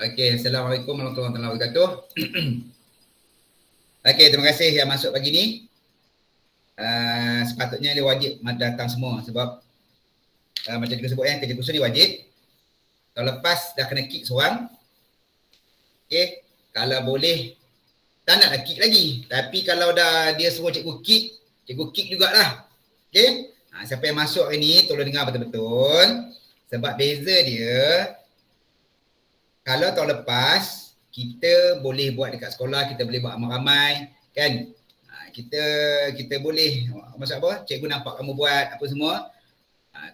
Okey, Assalamualaikum warahmatullahi wabarakatuh. Okey, terima kasih yang masuk pagi ni. Sepatutnya dia wajib datang semua sebab macam kita sebut kerja kursus ni wajib. Tahun lepas dah kena kick seorang. Okey, kalau boleh tak nak kick lagi. Tapi kalau dah dia suruh cikgu kick jugalah. Okey? Siapa yang masuk hari ni tolong dengar betul-betul. Sebab beza dia, kalau tahun lepas kita boleh buat dekat sekolah, kita boleh buat ramai-ramai kan. Kita boleh, maksud apa? Cikgu nampak kamu buat apa semua.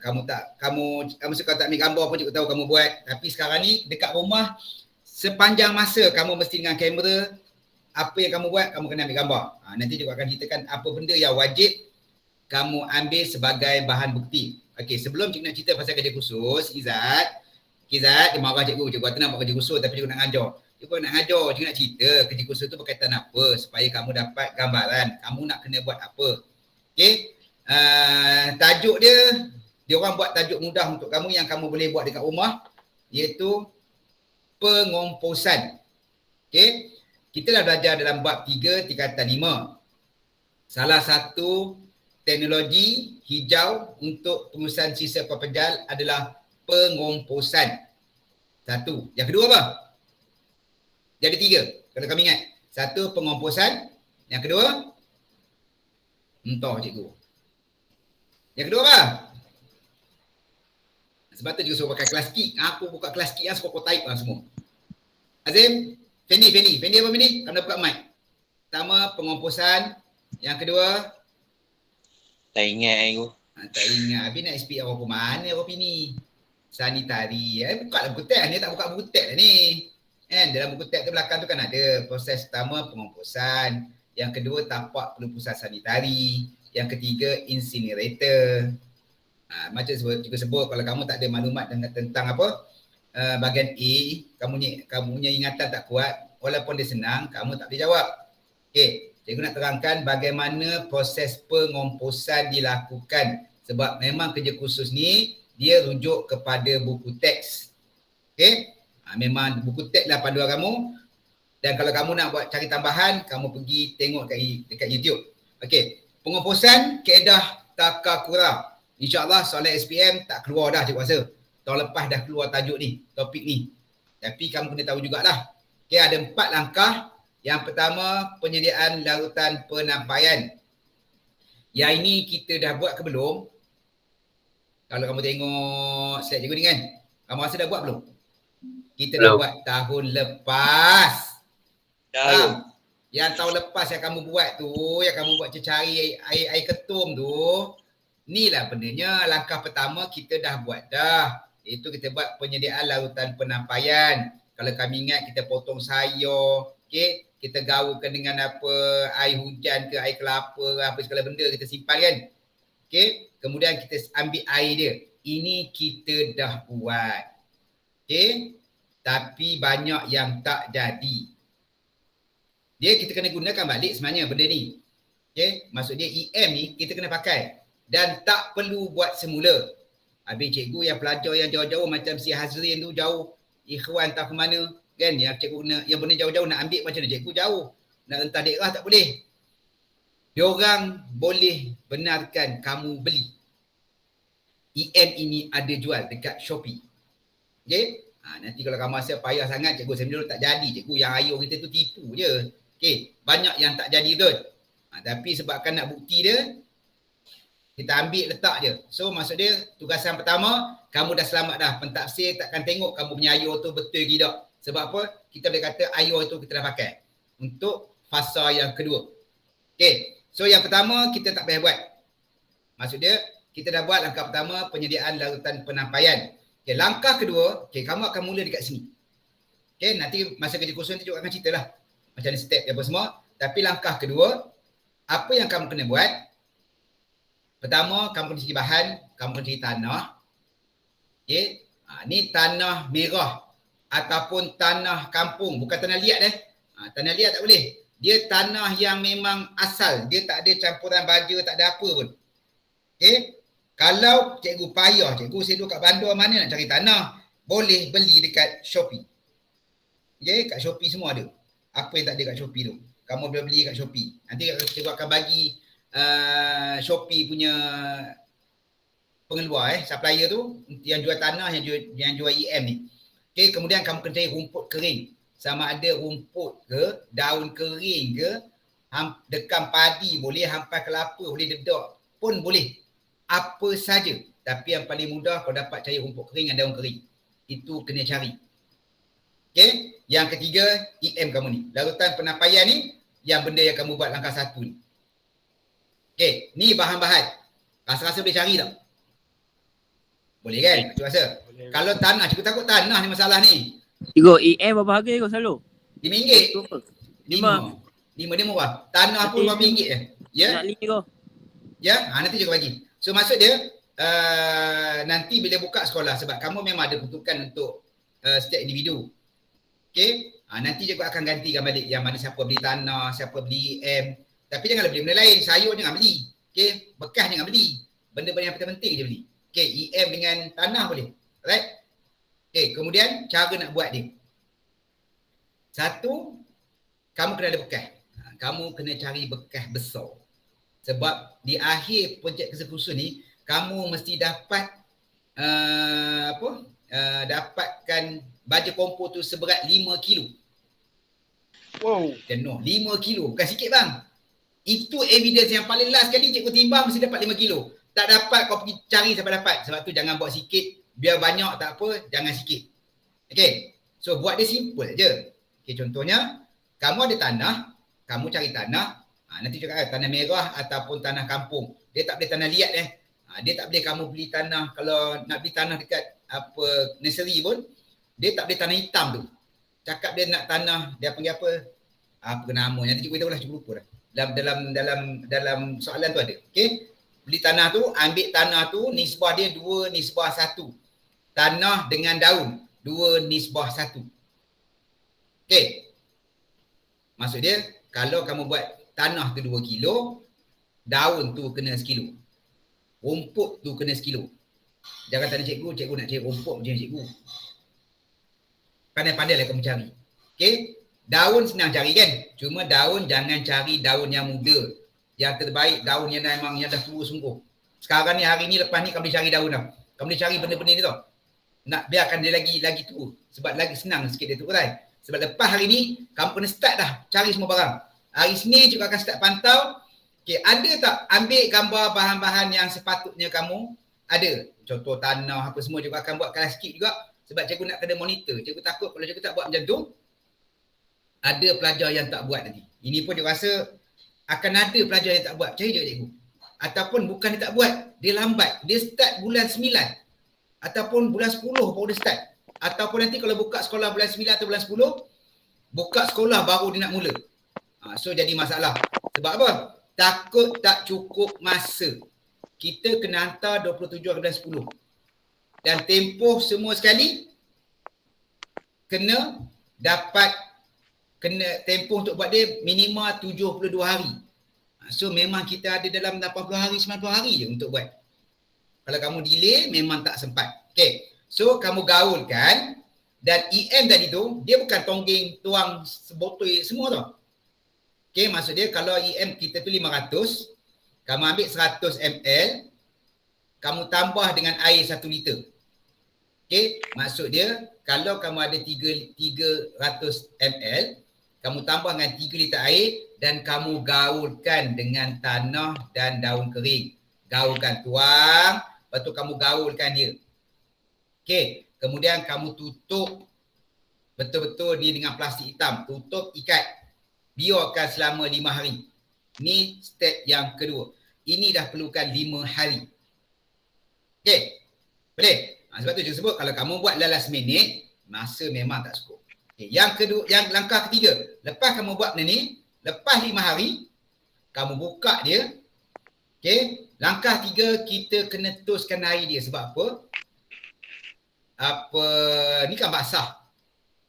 Kamu suka tak ambil gambar pun cikgu tahu kamu buat. Tapi sekarang ni dekat rumah sepanjang masa kamu mesti dengan kamera, apa yang kamu buat kamu kena ambil gambar. Nanti cikgu akan ceritakan apa benda yang wajib kamu ambil sebagai bahan bukti. Okey, sebelum cikgu nak cerita pasal kerja khusus, Izzat dia marah cikgu kata nak buat kerja khusus tapi cikgu nak ngajar. Cikgu nak cerita kerja khusus tu berkaitan apa supaya kamu dapat gambaran kamu nak kena buat apa. Okey, tajuk dia orang buat tajuk mudah untuk kamu yang kamu boleh buat dekat rumah, iaitu pengomposan. Okey, kita dah belajar dalam bab 3 tingkatan 5. Salah satu teknologi hijau untuk pengurusan sisa pepejal adalah pengomposan. Satu. Yang kedua apa? Jadi 3. Kalau kami ingat. 1 pengomposan. Yang kedua, entah cikgu. Yang kedua apa? Sebab tu cikgu suruh pakai kelas kick. Aku buka kelas kick yang suka kau type lah semua. Azim, Fendi apa Fendi? Kamu buka mic. Pertama, pengomposan. Yang kedua, tak ingat aku. Tak ingat. Habis nak speak apa mana apa ni? Sanitari. Buka lah buku teks. Dia tak buka buku teks lah ni. Dalam buku teks tu belakang tu kan ada proses pertama pengomposan. Yang kedua tapak pelupusan sanitari. Yang ketiga incinerator. Macam juga sebut kalau kamu tak ada maklumat tentang apa bahagian A, kamu punya ingatan tak kuat, walaupun dia senang, kamu tak boleh jawab. Okey, cikgu nak terangkan bagaimana proses pengomposan dilakukan. Sebab memang kerja khusus ni dia rujuk kepada buku teks. Okey, memang buku teks lah panduan kamu. Dan kalau kamu nak buat cari tambahan, kamu pergi tengok dekat YouTube. Okey, pengomposan kaedah Takakura. InsyaAllah soalan SPM tak keluar dah cikgu rasa. Tahun lepas dah keluar tajuk ni, topik ni. Tapi kamu kena tahu jugalah. Okey, ada 4 langkah. Yang pertama, penyediaan larutan penampaian. Yang ini kita dah buat ke belum? Kalau kamu tengok slide cikgu ni kan, kamu rasa dah buat belum? Kita dah buat tahun lepas. Yang tahun lepas yang kamu buat tu, yang kamu buat cari air ketum tu, inilah bendanya. Langkah pertama kita dah buat dah. Itu kita buat penyediaan larutan penampaian. Kalau kami ingat kita potong sayur, okey, kita gaulkan dengan apa, air hujan ke air kelapa, apa segala benda kita simpan kan. Okey, kemudian kita ambil air dia. Ini kita dah buat. Okey, tapi banyak yang tak jadi. Dia kita kena gunakan balik sebenarnya benda ni. Okey, maksud dia EM ni kita kena pakai dan tak perlu buat semula. Habis cikgu yang pelajar yang jauh-jauh macam si Hazrin tu jauh, Ikhwan tak ke mana kan, yang cikgu nak, yang benda jauh-jauh nak ambil macam mana cikgu jauh. Nak rentah daerah tak boleh. Diorang boleh benarkan kamu beli. EM ini ada jual dekat Shopee. Okey? Nanti kalau kamu rasa payah sangat, cikgu sendiri tak jadi. Cikgu yang ayuh kita tu tipu je. Okey, banyak yang tak jadi tu. Tapi sebabkan nak bukti dia, kita ambil letak je. So maksud dia tugasan pertama, kamu dah selamat dah. Pentafsir takkan tengok kamu punya ayuh tu betul ke tidak. Sebab apa? Kita boleh kata ayuh itu kita dah pakai. Untuk fasa yang kedua. Okey. So yang pertama kita tak payah buat. Maksud dia kita dah buat langkah pertama penyediaan larutan penampaian. Okey, langkah kedua, okey, kamu akan mula dekat sini. Okey, nanti masa kerja khusus nanti juga akan ceritalah macam ni step apa semua. Tapi langkah kedua, apa yang kamu kena buat? Pertama, kamu kena cari bahan, kamu kena cari tanah. Okey, ni tanah merah ataupun tanah kampung, bukan tanah liat tanah liat tak boleh. Dia tanah yang memang asal, dia tak ada campuran baja, tak ada apa pun. Okey, kalau cikgu payah, cikgu saya duduk kat bandar mana nak cari tanah, boleh beli dekat Shopee. Okay, kat Shopee semua ada. Apa yang tak ada kat Shopee tu? Kamu boleh beli kat Shopee. Nanti cikgu akan bagi Shopee punya pengeluar supplier tu yang jual tanah, yang jual EM ni. Okay, kemudian kamu kena cari rumput kering. Sama ada rumput ke, daun kering ke, dekam padi boleh, hampas kelapa boleh, dedak pun boleh. Apa saja. Tapi yang paling mudah kau dapat cari rumput kering dan daun kering. Itu kena cari. Okay. Yang ketiga, EM kamu ni. Larutan penampaian ni, yang benda yang kamu buat langkah 1 ni. Okay. Ni bahan-bahan. Rasa-rasa boleh cari tak? Boleh kan? Cikgu rasa. Boleh. Kalau tanah, cikgu takut tanah ni masalah ni. Cikgu, EM berapa harga cikgu selalu? RM5. 5 dia murah. Tanah pun RM5 je. Ya? Nak link cikgu. Ya? Nanti cikgu bagi. So maksud dia, nanti bila buka sekolah, sebab kamu memang ada peruntukan untuk setiap individu. Okay? Nanti cikgu akan gantikan balik yang mana siapa beli tanah, siapa beli EM. Tapi janganlah beli benda lain. Sayur jangan beli. Okay? Bekas jangan beli. Benda-benda yang penting-penting je beli. Okay, EM dengan tanah boleh. Right? Okay, kemudian cara nak buat dia. 1, kamu kena ada bekas. Kamu kena cari bekas besar. Sebab di akhir projek eksekusi ni, kamu mesti dapat dapatkan baja kompor tu seberat 5 kilo. Wow. Jenuh. 5 kilo. Bukan sikit bang. Itu evidence yang paling last sekali cikgu timbang mesti dapat 5 kilo. Tak dapat kau pergi cari sampai dapat. Sebab tu jangan buat sikit. Biar banyak tak apa, jangan sikit. Okay. So buat dia simple je. Okay, contohnya, kamu ada tanah, kamu cari tanah. Nanti cakap tanah merah ataupun tanah kampung. Dia tak boleh tanah liat Dia tak boleh kamu beli tanah, kalau nak beli tanah dekat nursery pun, dia tak boleh tanah hitam tu. Cakap dia nak tanah, dia panggil apa? Apa nama? Nanti cikgu tahu lah, cikgu lupa dah. Dalam soalan tu ada. Okay. Beli tanah tu, ambil tanah tu, nisbah dia 2:1. Tanah dengan daun, 2:1. Okay. Maksud dia, kalau kamu buat tanah tu 2 kilo, daun tu kena 1 kilo. Rumput tu kena 1 kilo. Jangan tanya cikgu nak cari rumput macam cikgu. Pandai-pandailah kamu cari. Okay. Daun senang cari kan? Cuma daun jangan cari daun yang muda. Yang terbaik daun yang dah tua sungguh. Sekarang ni, hari ni, lepas ni kamu boleh cari daun dah. Kamu boleh cari benda-benda ni tau. Nak biarkan dia lagi tua. Sebab lagi senang sikit dia tu kan. Sebab lepas hari ni, kamu kena start dah cari semua barang. Hari Senin cikgu akan start pantau. Okay, ada tak ambil gambar bahan-bahan yang sepatutnya kamu ada. Contoh tanah apa semua cikgu akan buat kelas sikit juga. Sebab cikgu nak kena monitor. Cikgu takut kalau cikgu tak buat macam tu, ada pelajar yang tak buat nanti. Ini pun cikgu rasa akan ada pelajar yang tak buat. Percaya je cikgu. Ataupun bukan dia tak buat, dia lambat. Dia start bulan 9. Ataupun bulan 10 baru dia start. Ataupun nanti kalau buka sekolah bulan 9 atau bulan 10, buka sekolah baru dia nak mula. So jadi masalah. Sebab apa? Takut tak cukup masa. Kita kena hantar 27 ke bulan 10. Dan tempoh semua sekali kena tempoh untuk buat dia minima 72 hari. So memang kita ada dalam 80 hari, 90 hari je untuk buat. Kalau kamu delay memang tak sempat. Okay. So kamu gaulkan, dan EM tadi tu dia bukan tonggeng tuang sebotol semua tau. Okay, maksud dia kalau EM kita tu 500, kamu ambil 100 ml, kamu tambah dengan air 1 liter. Okay, maksud dia kalau kamu ada 300 ml, kamu tambah dengan 3 liter air dan kamu gaulkan dengan tanah dan daun kering. Gaulkan, tuang, lepas tu kamu gaulkan dia. Okay, kemudian kamu tutup betul-betul ni dengan plastik hitam. Tutup, ikat. Biarkan selama 5 hari. Ni step yang kedua. Ini dah perlukan 5 hari. Okay, boleh? Sebab tu saya sebut kalau kamu buat last minute, masa memang tak cukup. Okay, yang kedua, yang langkah ketiga, lepas kamu buat benda ni, lepas 5 hari, kamu buka dia. Okay, langkah 3, kita kena teruskan air dia. Sebab apa? Ni kan basah.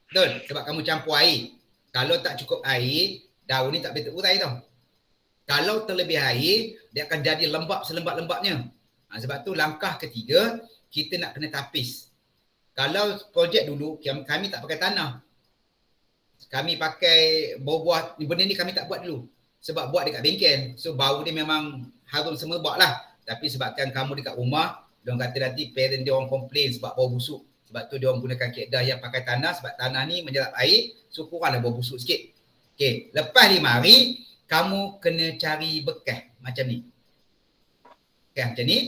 Betul? Sebab kamu campur air. Kalau tak cukup air, daun ni tak boleh terurai tau. Kalau terlebih air, dia akan jadi lembap selembat-lembatnya. Sebab tu langkah ketiga, kita nak kena tapis. Kalau projek dulu, kami tak pakai tanah. Kami pakai buah-buah, benda ni kami tak buat dulu. Sebab buat dekat bengkel. So bau dia memang harum semerbak lah. Tapi sebabkan kamu dekat rumah, diorang kata nanti parent dia orang komplain sebab bau busuk. Sebab tu diorang gunakan kaedah yang pakai tanah sebab tanah ni menyerap air, so kuranglah bau busuk sikit. Okey, lepas 5 hari, kamu kena cari bekas macam ni. Bekas macam ni.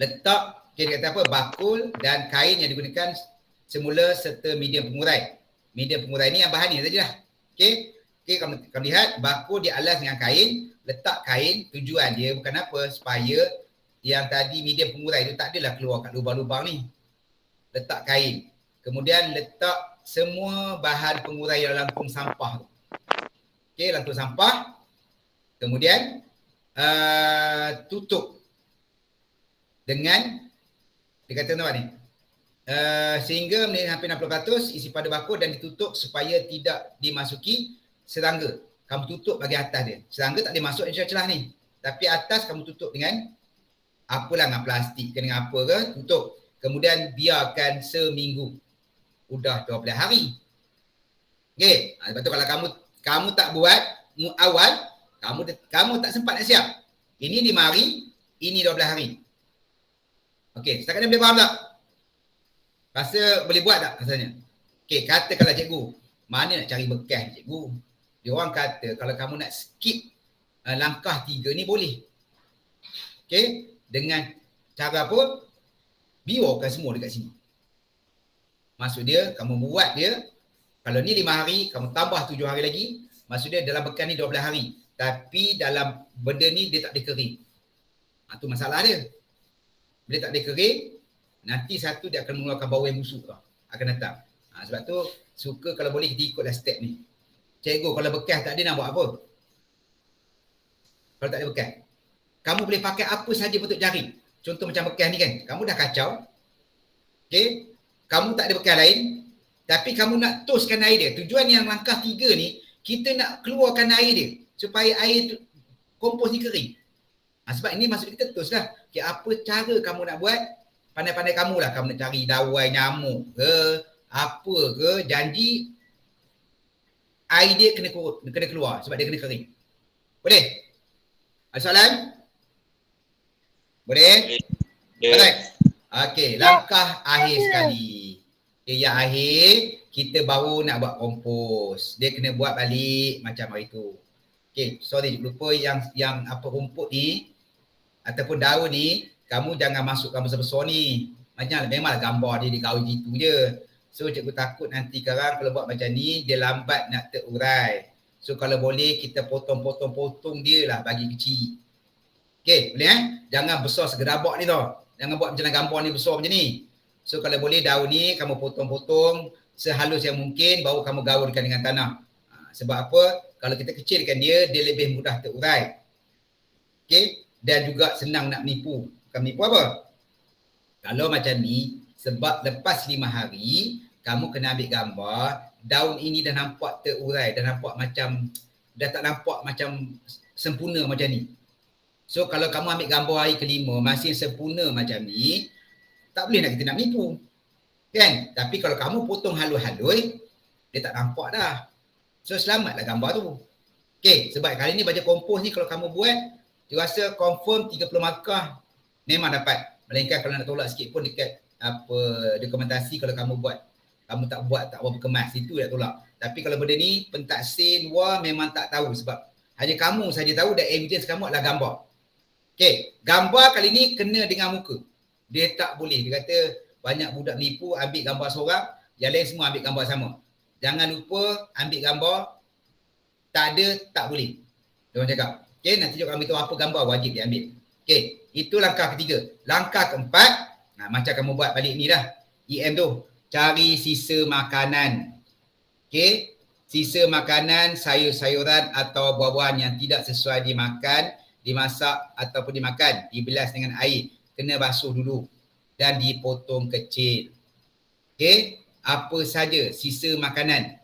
Letak, dia kata apa, bakul dan kain yang digunakan semula serta medium pengurai. Medium pengurai ni yang bahan ni sajalah. Okey. Okey, kamu lihat bakul dia alas dengan kain, letak kain, tujuan dia bukan apa, supaya yang tadi medium pengurai tu tak adalah keluar kat lubang-lubang ni. Letak kain. Kemudian letak semua bahan pengurai dalam tong sampah tu. Okey, dalam tong sampah. Kemudian tutup dengan, dia kata nampak ni, sehingga hampir 60% isi pada bakul dan ditutup supaya tidak dimasuki serangga. Kamu tutup bahagian atas dia. Serangga tak boleh masuk di celah-celah ni. Tapi atas kamu tutup dengan apalah, dengan plastik ke dengan apa ke, tutup. Kemudian biarkan seminggu. Udah 12 hari. Okey, sebab tu kalau kamu tak buat awal, kamu tak sempat nak siap. Ini 5 hari, ini 12 hari. Okey, setakat ni boleh faham tak? Rasa boleh buat tak rasanya? Okey, katakanlah cikgu, mana nak cari bekas cikgu? Dia orang kata kalau kamu nak skip langkah 3 ni boleh. Okey, dengan cara apa? Biarkan semua dekat sini. Maksud dia, kamu buat dia, kalau ni 5 hari, kamu tambah 7 hari lagi, maksud dia dalam bekas ni 12 hari. Tapi dalam benda ni dia tak boleh kering. Itu masalah dia. Bila tak boleh kering, nanti satu dia akan mengeluarkan bau yang busuk tau. Akan datang. Sebab tu, suka kalau boleh kita ikutlah step ni. Cikgu, kalau bekas tak ada nak buat apa? Kalau tak ada bekas. Kamu boleh pakai apa saja bentuk jari. Contoh macam bekas ni kan. Kamu dah kacau. Okay. Kamu tak ada bekas lain. Tapi kamu nak toskan air dia. Tujuan yang langkah 3 ni, kita nak keluarkan air dia. Supaya air kompos ni kering. Sebab ini maksud kita tos lah. Okay, apa cara kamu nak buat? Pandai-pandai kamu lah. Kamu nak cari dawai nyamuk ke, apa ke. Janji air dia kena keluar. Sebab dia kena kering. Boleh? Ada soalan? Boleh? Alright. Okey, langkah akhir sekali. Okay, yang akhir, kita baru nak buat kompos. Dia kena buat balik macam hari tu. Okey, sorry lupa yang apa rumput ni ataupun daun ni, kamu jangan masukkan besar-besar ni. Memanglah gambar dia digaul gitu je. So cikgu takut nanti sekarang kalau buat macam ni, dia lambat nak terurai. So kalau boleh kita potong-potong dia lah bagi kecil. Okey, boleh Jangan besar segerabak ni tau. Jangan buat macam gambar ni besar macam ni. So kalau boleh daun ni kamu potong-potong sehalus yang mungkin, baru kamu gaulkan dengan tanah. Sebab apa? Kalau kita kecilkan dia, dia lebih mudah terurai. Okey, dan juga senang nak menipu. Bukan menipu apa? Kalau macam ni, sebab lepas 5 hari, kamu kena ambil gambar, daun ini dah nampak terurai, dah nampak macam, dah tak nampak macam sempurna macam ni. So kalau kamu ambil gambar hari ke-5 masih sempurna macam ni, tak boleh nak kita nak menipu. Kan? Tapi kalau kamu potong halus-halus, dia tak nampak dah. So selamatlah gambar tu. Okey, sebab kali ni baca kompos ni kalau kamu buat, saya rasa confirm 30 markah memang dapat. Melainkan kalau nak tolak sikit pun dekat apa dokumentasi kalau kamu buat. Kamu tak buat, tak berapa kemas, itu dah tolak. Tapi kalau benda ni pentaksin, memang tak tahu sebab hanya kamu saja tahu dan evidence kamu adalah gambar. Okey, gambar kali ni kena dengan muka. Dia tak boleh. Dia kata banyak budak menipu ambil gambar seorang, yang lain semua ambil gambar sama. Jangan lupa ambil gambar, tak ada, tak boleh. Dia orang cakap. Okey, nanti juga kami tahu apa gambar wajib diambil. Okey, itu langkah ketiga. Langkah keempat, macam kamu buat balik ni dah. EM tu, cari sisa makanan. Okey, sisa makanan, sayur-sayuran atau buah-buahan yang tidak sesuai dimakan, dimasak ataupun dimakan, dibelas dengan air, kena basuh dulu dan dipotong kecil. Okey, apa saja sisa makanan.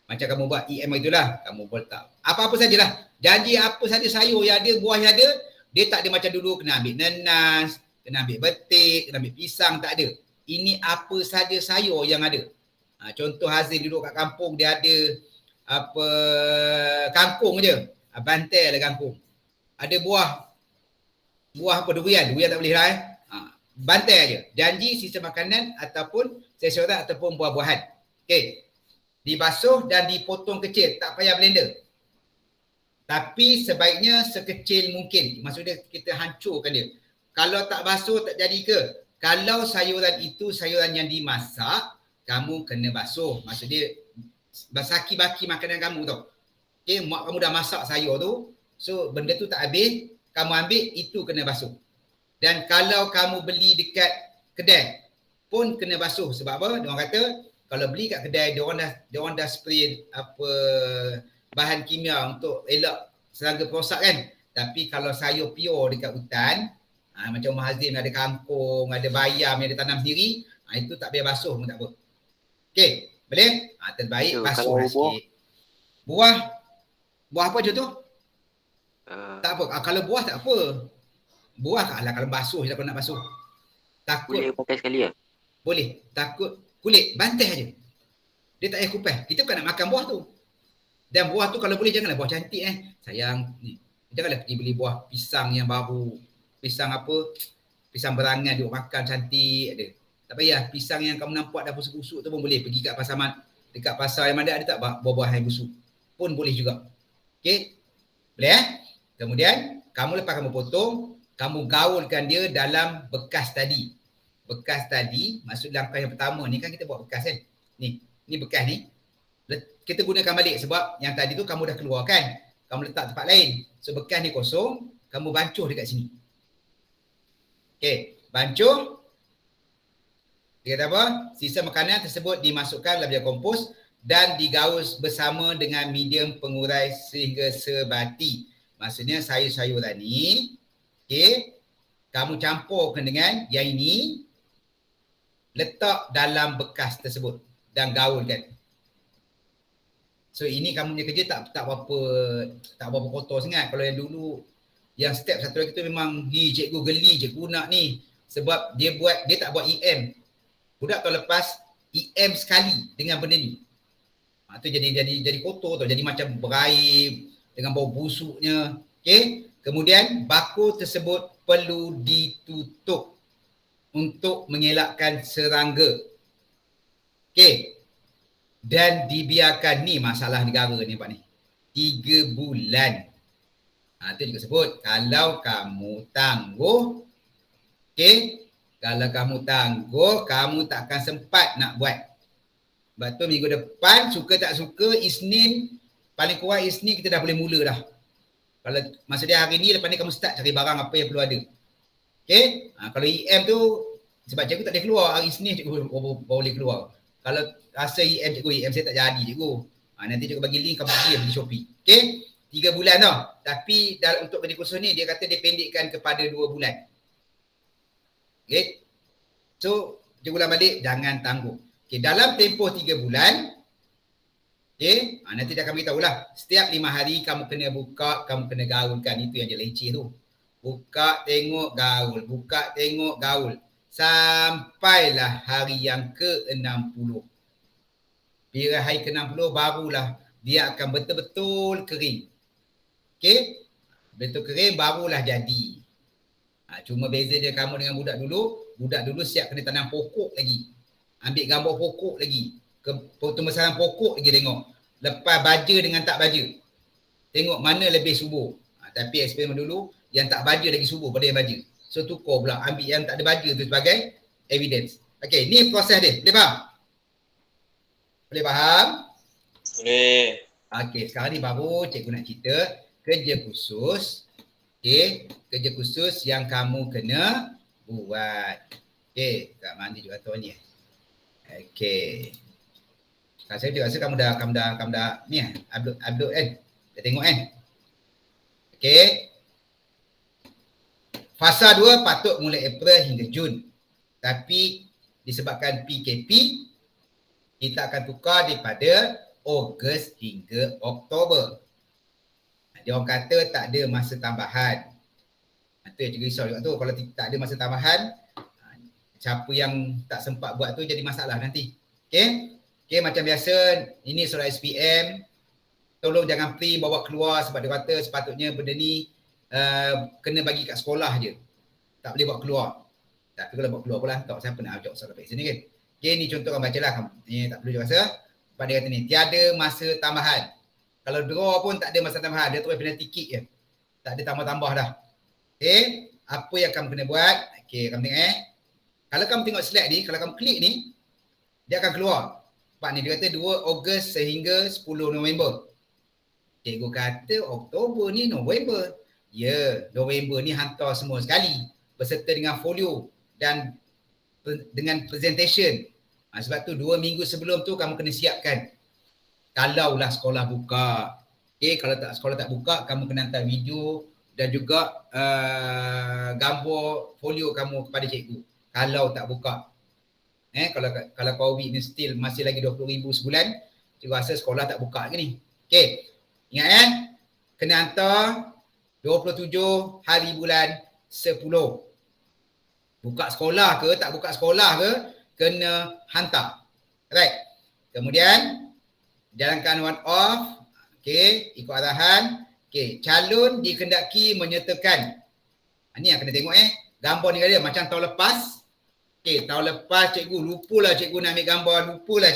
Macam kamu buat EM itulah, kamu letak. Apa-apa sajalah. Janji apa saja sayur yang ada, buah yang ada, dia tak ada macam dulu kena ambil nenas, kena ambil betik, kena ambil pisang, tak ada. Ini apa saja sayur yang ada. Contoh Hazim duduk kat kampung, dia ada apa kangkung je. Bantai ada kangkung. Ada buah apa durian tak boleh lah bantai aja. Janji sisa makanan ataupun sayur-sayuran ataupun buah-buahan. Okey. Dibasuh dan dipotong kecil, tak payah blender. Tapi sebaiknya sekecil mungkin. Maksudnya kita hancurkan dia. Kalau tak basuh tak jadi ke? Kalau sayuran itu sayuran yang dimasak, kamu kena basuh. Maksudnya basaki-baki makanan kamu tau. Okey, mak kamu dah masak sayur tu. So benda tu tak habis, kamu ambil, itu kena basuh. Dan kalau kamu beli dekat kedai pun kena basuh. Sebab apa? Diorang kata kalau beli kat kedai, diorang dah spray apa bahan kimia untuk elak serangga perosak kan. Tapi kalau sayur pure dekat hutan, macam Umar Hazim ada kangkung, ada bayam yang dia tanam sendiri, itu tak payah basuh pun tak apa. Okey, boleh? Terbaik basuh sikit. Buah apa contoh? Tak apa. Kalau buah tak apa. Buah kalau basuh je lah kalau nak basuh. Takut. Boleh pakai sekali ya? Boleh. Takut kulit. Bantai je. Dia tak payah kupas. Kita bukan nak makan buah tu. Dan buah tu kalau boleh janganlah buah cantik sayang. Ni. Janganlah pergi beli buah pisang yang baru. Pisang apa? Pisang berangan duk makan cantik ada. Tak payah. Pisang yang kamu nampak dah busuk-busuk tu pun boleh. Pergi kat pasar dekat pasar yang ada tak buah-buahan yang busuk. Pun boleh juga. Okey? Boleh Kemudian kamu lepas kamu potong, kamu gaulkan dia dalam bekas tadi. Bekas tadi, maksud langkah yang pertama ni kan kita buat bekas kan. Ni bekas ni. Kita gunakan balik sebab yang tadi tu kamu dah keluarkan. Kamu letak tempat lain. So bekas ni kosong, kamu bancuh dekat sini. Okey, bancuh. Dia kata apa? Sisa makanan tersebut dimasukkan dalam biar kompos dan digaul bersama dengan medium pengurai sehingga sebati. Maksudnya sayur-sayuran ni, okey, kamu campurkan dengan yang ini, letak dalam bekas tersebut dan gaulkan. So ini kamu punya kerja tak berapa kotor sangat. Kalau yang dulu, yang step satu lagi tu memang, cikgu geli, cikgu nak ni. Sebab dia tak buat EM. Budak tahun lepas, EM sekali dengan benda ni. Tu jadi kotor tau, jadi macam berair, dengan bau busuknya. Okey. Kemudian bakul tersebut perlu ditutup untuk mengelakkan serangga. Okey. Dan dibiarkan, ni masalah negara ni Pak ni. 3 bulan. Itu juga sebut kalau kamu tangguh, okey, kalau kamu tangguh, kamu tak akan sempat nak buat. Sebab tu minggu depan, suka tak suka, Isnin, paling kurang Isnin kita dah boleh mula dah. Kalau masa dia hari ni, lepas ni kamu start cari barang apa yang perlu ada. Okay? Kalau EM tu, sebab cikgu tak boleh keluar, hari Isnin cikgu boleh keluar. Kalau rasa EM cikgu, EM saya tak jadi cikgu. Nanti cikgu bagi link, kamu pergi Shopee. Okay? 3 bulan tau. Tapi untuk kerja kursus ni, dia kata dia pendekkan kepada 2 bulan. Okay? So, cikgu ulang balik, jangan tangguh. Okay, dalam tempoh 3 bulan, okay, nanti dia akan beritahu lah. Setiap 5 hari kamu kena buka, kamu kena gaulkan. Itu yang dia leceh tu. Buka, tengok, gaul. Buka, tengok, gaul. Sampailah hari yang ke-60. Bila hari ke-60 barulah dia akan betul-betul kering. Okay, betul kering barulah jadi. Cuma beza dia kamu dengan budak dulu. Budak dulu siap kena tanam pokok lagi. Ambil gambar pokok lagi. Pembesaran pokok lagi tengok. Lepas baja dengan tak baja. Tengok mana lebih subur. Tapi eksperimen dulu, yang tak baja lagi subur pada yang baja. So tukar pula. Ambil yang tak ada baja tu sebagai evidence. Okay, ni proses dia. Boleh faham? Boleh faham? Boleh. Okay, sekarang ni baru cikgu nak cerita kerja khusus. Okay, kerja khusus yang kamu kena buat. Okay, Kak Mandi juga tahu ni. Okay. Saya rasa kamu dah ni upload kan. Dah tengok kan. Okay. Fasa 2 patut mulai April hingga Jun. Tapi disebabkan PKP, kita akan tukar daripada Ogos hingga Oktober. Dia orang kata tak ada masa tambahan. Itu yang cikgu risau juga tu. Kalau tak ada masa tambahan, siapa yang tak sempat buat tu jadi masalah nanti. Okay. Okey, macam biasa, ini surat SPM. Tolong jangan print bawa keluar sebab dia kata sepatutnya benda ni kena bagi kat sekolah je. Tak boleh bawa keluar. Tapi kalau bawa keluar pula, tak siapa nak jawab soalan kat sini kan. Okey, ni contoh kan bacalah. Ni tak perlu je rasa. Sebab dia kata ni, tiada masa tambahan. Kalau draw pun tak ada masa tambahan. Dia terus penalty kick je. Tak ada tambah-tambah dah. Okey, apa yang kamu kena buat? Okey, kamu tengok Kalau kamu tengok slide ni, kalau kamu klik ni, dia akan keluar. Sebab ni dia kata 2 Ogos sehingga 10 November. Cikgu kata Oktober ni November. Ya, November ni hantar semua sekali. Berserta dengan folio dan dengan presentation. Sebab tu 2 minggu sebelum tu kamu kena siapkan. Kalaulah sekolah buka. Okay, kalau tak sekolah tak buka, kamu kena hantar video dan juga gambar folio kamu kepada cikgu. Kalau tak buka. Kalau COVID ni still masih lagi 20,000 sebulan, cikgu rasa sekolah tak buka ke ni. Okay. Ingat kena hantar 27 hari bulan 10. Buka sekolah ke tak buka sekolah ke, kena hantar. Right. Kemudian jalankan one off. Okay, ikut arahan. Okay, calon dikendaki menyertakan. Ini yang kena tengok gambar ni dia macam tahun lepas. Okay, tahun lepas cikgu lupalah cikgu nak ambil gambar, lupalah.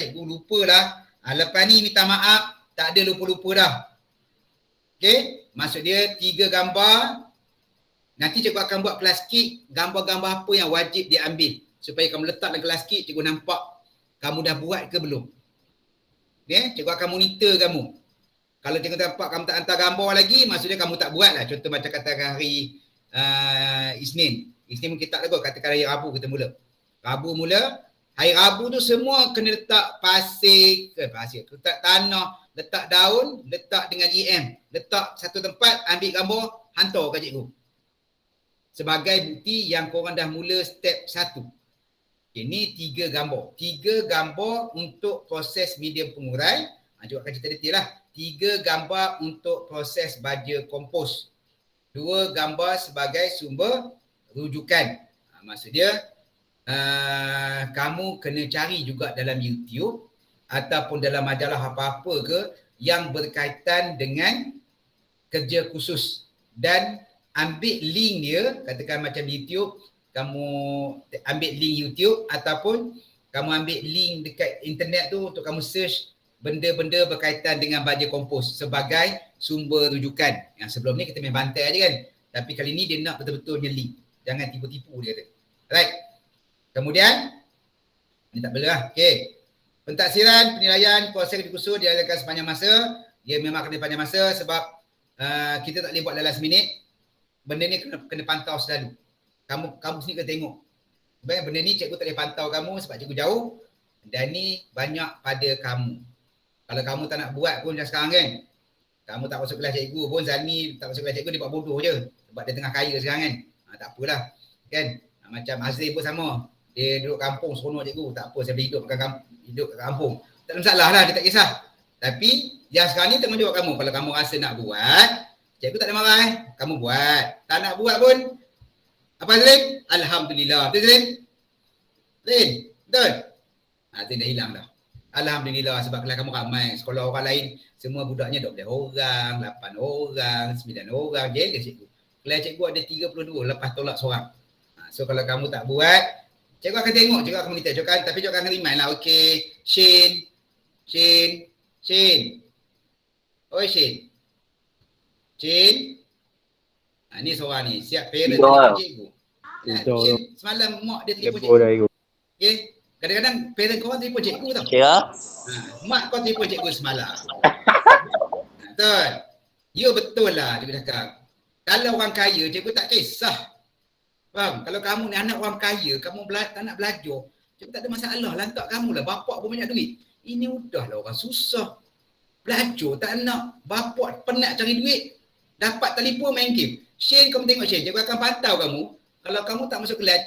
Lepas ni minta maaf, tak ada lupa-lupa dah. Okay, maksud dia 3 gambar. Nanti cikgu akan buat kelas kit, gambar-gambar apa yang wajib dia ambil. Supaya kamu letak dalam kelas kit, cikgu nampak kamu dah buat ke belum. Okay, cikgu akan monitor kamu. Kalau cikgu nampak kamu tak hantar gambar lagi, maksudnya kamu tak buat lah. Contoh macam katakan hari Isnin. Isnin mungkin tak lagu, katakan hari Rabu kita mula. Rabu mula, hari Rabu tu semua kena letak pasir, letak tanah, letak daun, letak dengan EM. Letak satu tempat, ambil gambar, hantar ke cikgu. Sebagai bukti yang korang dah mula step 1. Ini 3 gambar. 3 gambar untuk proses medium pengurai. Cikgu akan cerita detail lah. 3 gambar untuk proses baja kompos. 2 gambar sebagai sumber rujukan. Maksud dia, kamu kena cari juga dalam YouTube ataupun dalam majalah apa-apa ke yang berkaitan dengan kerja khusus dan ambil link dia, katakan macam YouTube, kamu ambil link YouTube ataupun kamu ambil link dekat internet tu untuk kamu search benda-benda berkaitan dengan baja kompos sebagai sumber rujukan. Yang sebelum ni kita main bantai aja kan. Tapi kali ni dia nak betul-betul link. Jangan tipu-tipu dia kata. Right. Kemudian, ini tak boleh lah. Okay. Pentaksiran, penilaian, proses kerja khusus diadakan sepanjang masa. Dia memang kena panjang masa sebab kita tak boleh buat dalam seminit. Benda ni kena pantau selalu. Kamu sendiri kena tengok. Sebab benda ni cikgu tak boleh pantau kamu sebab cikgu jauh. Dan ni banyak pada kamu. Kalau kamu tak nak buat pun macam sekarang kan. Kamu tak masuk kelas cikgu pun, Zani tak masuk kelas cikgu, dia buat bodoh je. Sebab dia tengah kaya sekarang kan. Tak apalah. Kan? Macam Azri pun sama. Dia duduk kampung, seronok cikgu. Tak apa, saya boleh hidup kat kampung. Tak ada masalah lah, dia tak kisah. Tapi yang sekarang ni tanggungjawab kamu. Kalau kamu rasa nak buat, cikgu tak ada marah kamu buat. Tak nak buat pun, apa Azrin? Alhamdulillah. Betul Azrin? Azrin? Betul? Azrin dah hilang dah. Alhamdulillah sebab kelas kamu ramai. Sekolah orang lain, semua budaknya 12 orang, 8 orang, 9 orang. Jelas cikgu. Kelas cikgu ada 32 lepas tolak seorang. So kalau kamu tak buat, cikgu akan tengok, cikgu akan monitor. Tapi cikgu akan remind lah. Okay, Shane. Oi Shane. Ni seorang ni, siap parent telefon cikgu. Shane, semalam mak dia telefon cikgu. Okay. Kadang-kadang parent korang telefon cikgu tau. Mak kau telefon cikgu semalam. Betul. Ya betul lah cikgu cakap. Kalau orang kaya, cikgu tak kisah. Faham? Kalau kamu ni anak orang kaya, kamu tak nak belajar, cikgu tak ada masalah. Lantak kamu lah. Bapak pun banyak duit. Ini udahlah orang susah. Belajar tak nak. Bapak penat cari duit. Dapat telefon main game. Shane, kamu tengok Shane. Cikgu akan pantau kamu. Kalau kamu tak masuk kelas,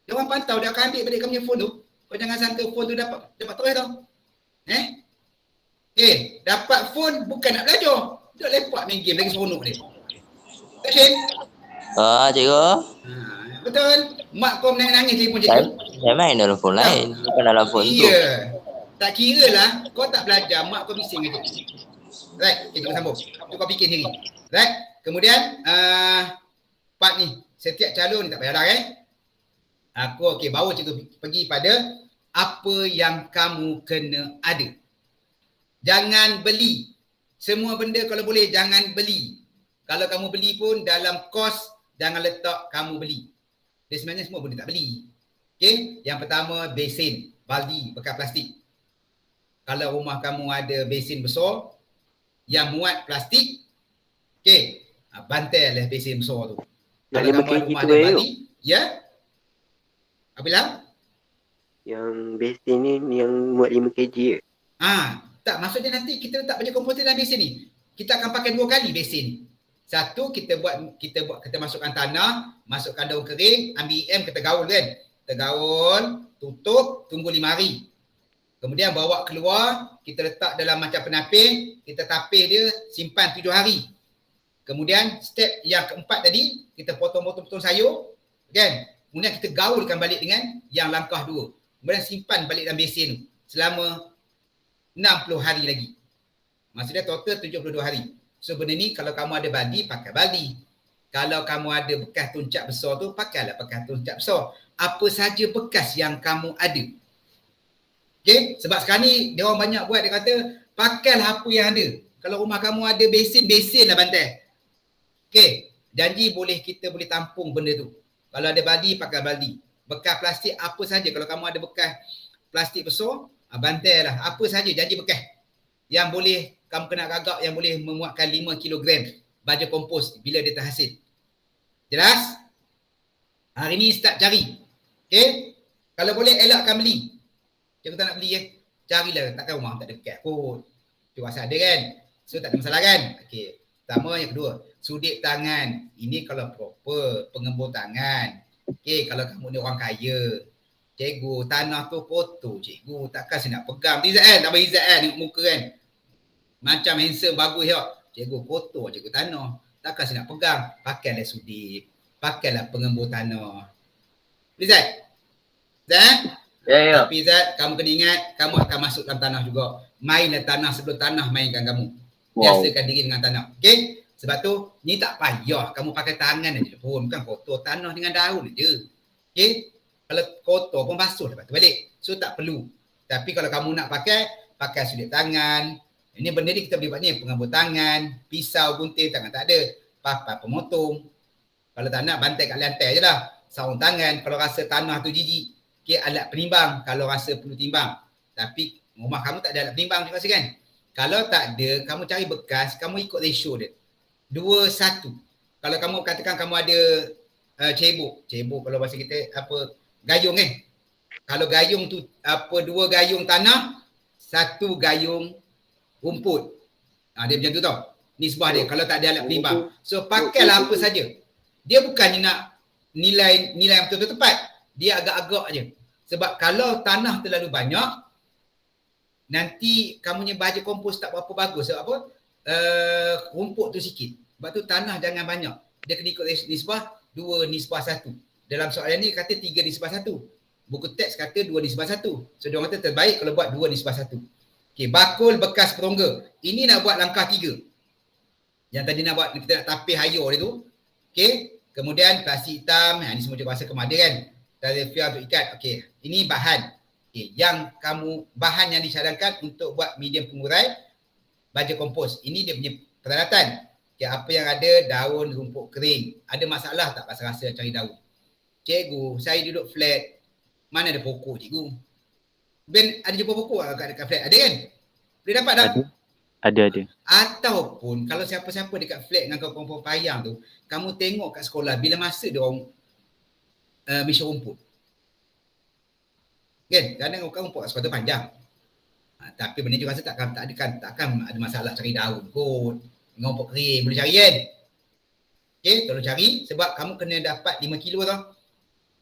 dia orang pantau. Dia akan ambil balik kamu punya phone tu. Kau jangan sangka phone tu dapat terus tau. Dapat phone bukan nak belajar. Dia lepak main game lagi seronok dia. Tak Shane? Cikgu. Betul. Mak kau menangis telefon cikgu. Saya main dalam phone lain. Bukan dalam phone tu. Ya. Tak kira lah kau tak belajar, mak kau bising aja. Right, kita sambung. Tu kau fikir sendiri. Right, kemudian part ni, setiap calon ni tak payah dah Aku baru cikgu pergi pada apa yang kamu kena ada. Jangan beli. Semua benda kalau boleh jangan beli. Kalau kamu beli pun dalam kos jangan letak kamu beli. Dia sebenarnya semua benda tak beli. Okey, yang pertama besin, baldi bekas plastik. Kalau rumah kamu ada besin besar yang muat plastik, okey, bantailah besin besar tu. Kalau kamu ada rumah ada baldi, ya? Apa bilang? Yang besin ni yang muat 5 kg je. Tak, maksudnya nanti kita letak baju komposter dalam besin ni. Kita akan pakai 2 kali besin ni. Satu, kita masukkan tanah, masukkan daun kering, ambil EM, kita gaul kan. Kita gaul, tutup, tunggu 5 hari. Kemudian bawa keluar, kita letak dalam macam penapis, kita tapis dia, simpan 7 hari. Kemudian step yang keempat tadi, kita potong-potong sayur, kan? Kemudian kita gaulkan balik dengan yang langkah 2. Kemudian simpan balik dalam besin tu selama 60 hari lagi. Maksudnya total 72 hari. So benda ni kalau kamu ada baldi, pakai baldi. Kalau kamu ada bekas tuncak besar tu, pakailah bekas tuncak besar. Apa saja bekas yang kamu ada. Okay? Sebab sekarang ni dia orang banyak buat, dia kata pakailah apa yang ada. Kalau rumah kamu ada besin lah bantai. Okay? Janji kita boleh tampung benda tu. Kalau ada baldi, pakai baldi. Bekas plastik apa saja. Kalau kamu ada bekas plastik besar, bantai lah. Apa saja janji bekas. Yang boleh kamu kena gagak yang boleh memuatkan 5 kg baja kompos bila dia terhasil. Jelas? Hari ni start cari. Okay? Kalau boleh elakkan beli. Cikgu tak nak beli carilah. Takkan rumah tak ada bekas kot. Itu asal ada kan. So tak ada masalah kan. Okay. Pertama, yang kedua. Sudip tangan. Ini kalau proper. Pengembur tangan. Okay. Kalau kamu ni orang kaya. Cikgu, tanah tu kotor cikgu. Takkan saya nak pegang. Izzat kan? Tak bagi Izzat kan? Tengok muka kan? Macam handsome, bagus ya. Cikgu kotor cikgu tanah. Takkan saya nak pegang. Pakailah sudip. Pakailah pengembur tanah. Izzat? Izzat? Ya. Tapi Izzat, kamu kena ingat, kamu akan masuk dalam tanah juga. Mainlah tanah sebelum tanah mainkan kamu. Biasakan diri dengan tanah. Okay? Sebab tu, ni tak payah. Kamu pakai tangan aja pun. Bukan kotor tanah dengan daun aja. Okay? Kalau kotor pun basuh lepas tu balik. So tak perlu. Tapi kalau kamu nak pakai sudut tangan. Ini benda ni kita boleh buat ni. Pengambut tangan, pisau, gunting, tangan tak ada. Papan pemotong. Kalau tak nak, bantai kat lantai je lah. Sarung tangan. Kalau rasa tanah tu jijik. Okay, alat penimbang kalau rasa perlu timbang. Tapi rumah kamu tak ada alat penimbang tu rasa kan? Kalau tak ada, kamu cari bekas, kamu ikut ratio dia. 2-1. Kalau kamu katakan kamu ada cebok. Cebok kalau bahasa kita gayung kan? Kalau gayung tu 2 gayung tanah, 1 gayung rumput. Dia macam tu tau. Nisbah dia kalau tak ada alat penimbang. So pakailah apa saja. Dia bukannya nak nilai yang betul-betul tepat. Dia agak-agak je. Sebab kalau tanah terlalu banyak, nanti kamu punya baja kompos tak berapa bagus. Sebab apa? Rumput tu sikit. Sebab tu tanah jangan banyak. Dia kena ikut nisbah 2:1. Dalam soalan ni kata 3:1. Buku teks kata 2:1. So dia orang kata terbaik kalau buat 2:1. Okey, bakul bekas perongga. Ini nak buat langkah 3. Yang tadi nak buat, kita nak tapis air dia tu. Okey, kemudian plastik hitam. Ni semua cikgu rasa kamu ada kan? Talifiah untuk ikat. Okey, ini bahan. Okey, bahan yang dicadangkan untuk buat medium pengurai baja kompos. Ini dia punya peralatan. Okay, apa yang ada, daun rumput kering. Ada masalah tak rasa-rasa cari daun? Cikgu, saya duduk flat. Mana ada pokok cikgu? Ben, ada jumpa pokok dekat flat? Ada kan? Boleh dapat tak? Ada. Ataupun kalau siapa-siapa dekat flat dengan kawan-kawan payang tu, kamu tengok kat sekolah bila masa dia orang mission rumput. Kan? Kadang orang rumput kat sekolah tu panjang. Tapi benda juga rasa takkan ada masalah cari daun kot. Dengan rumput kering boleh cari kan? Okay, tolong cari sebab kamu kena dapat 5 kilo tau.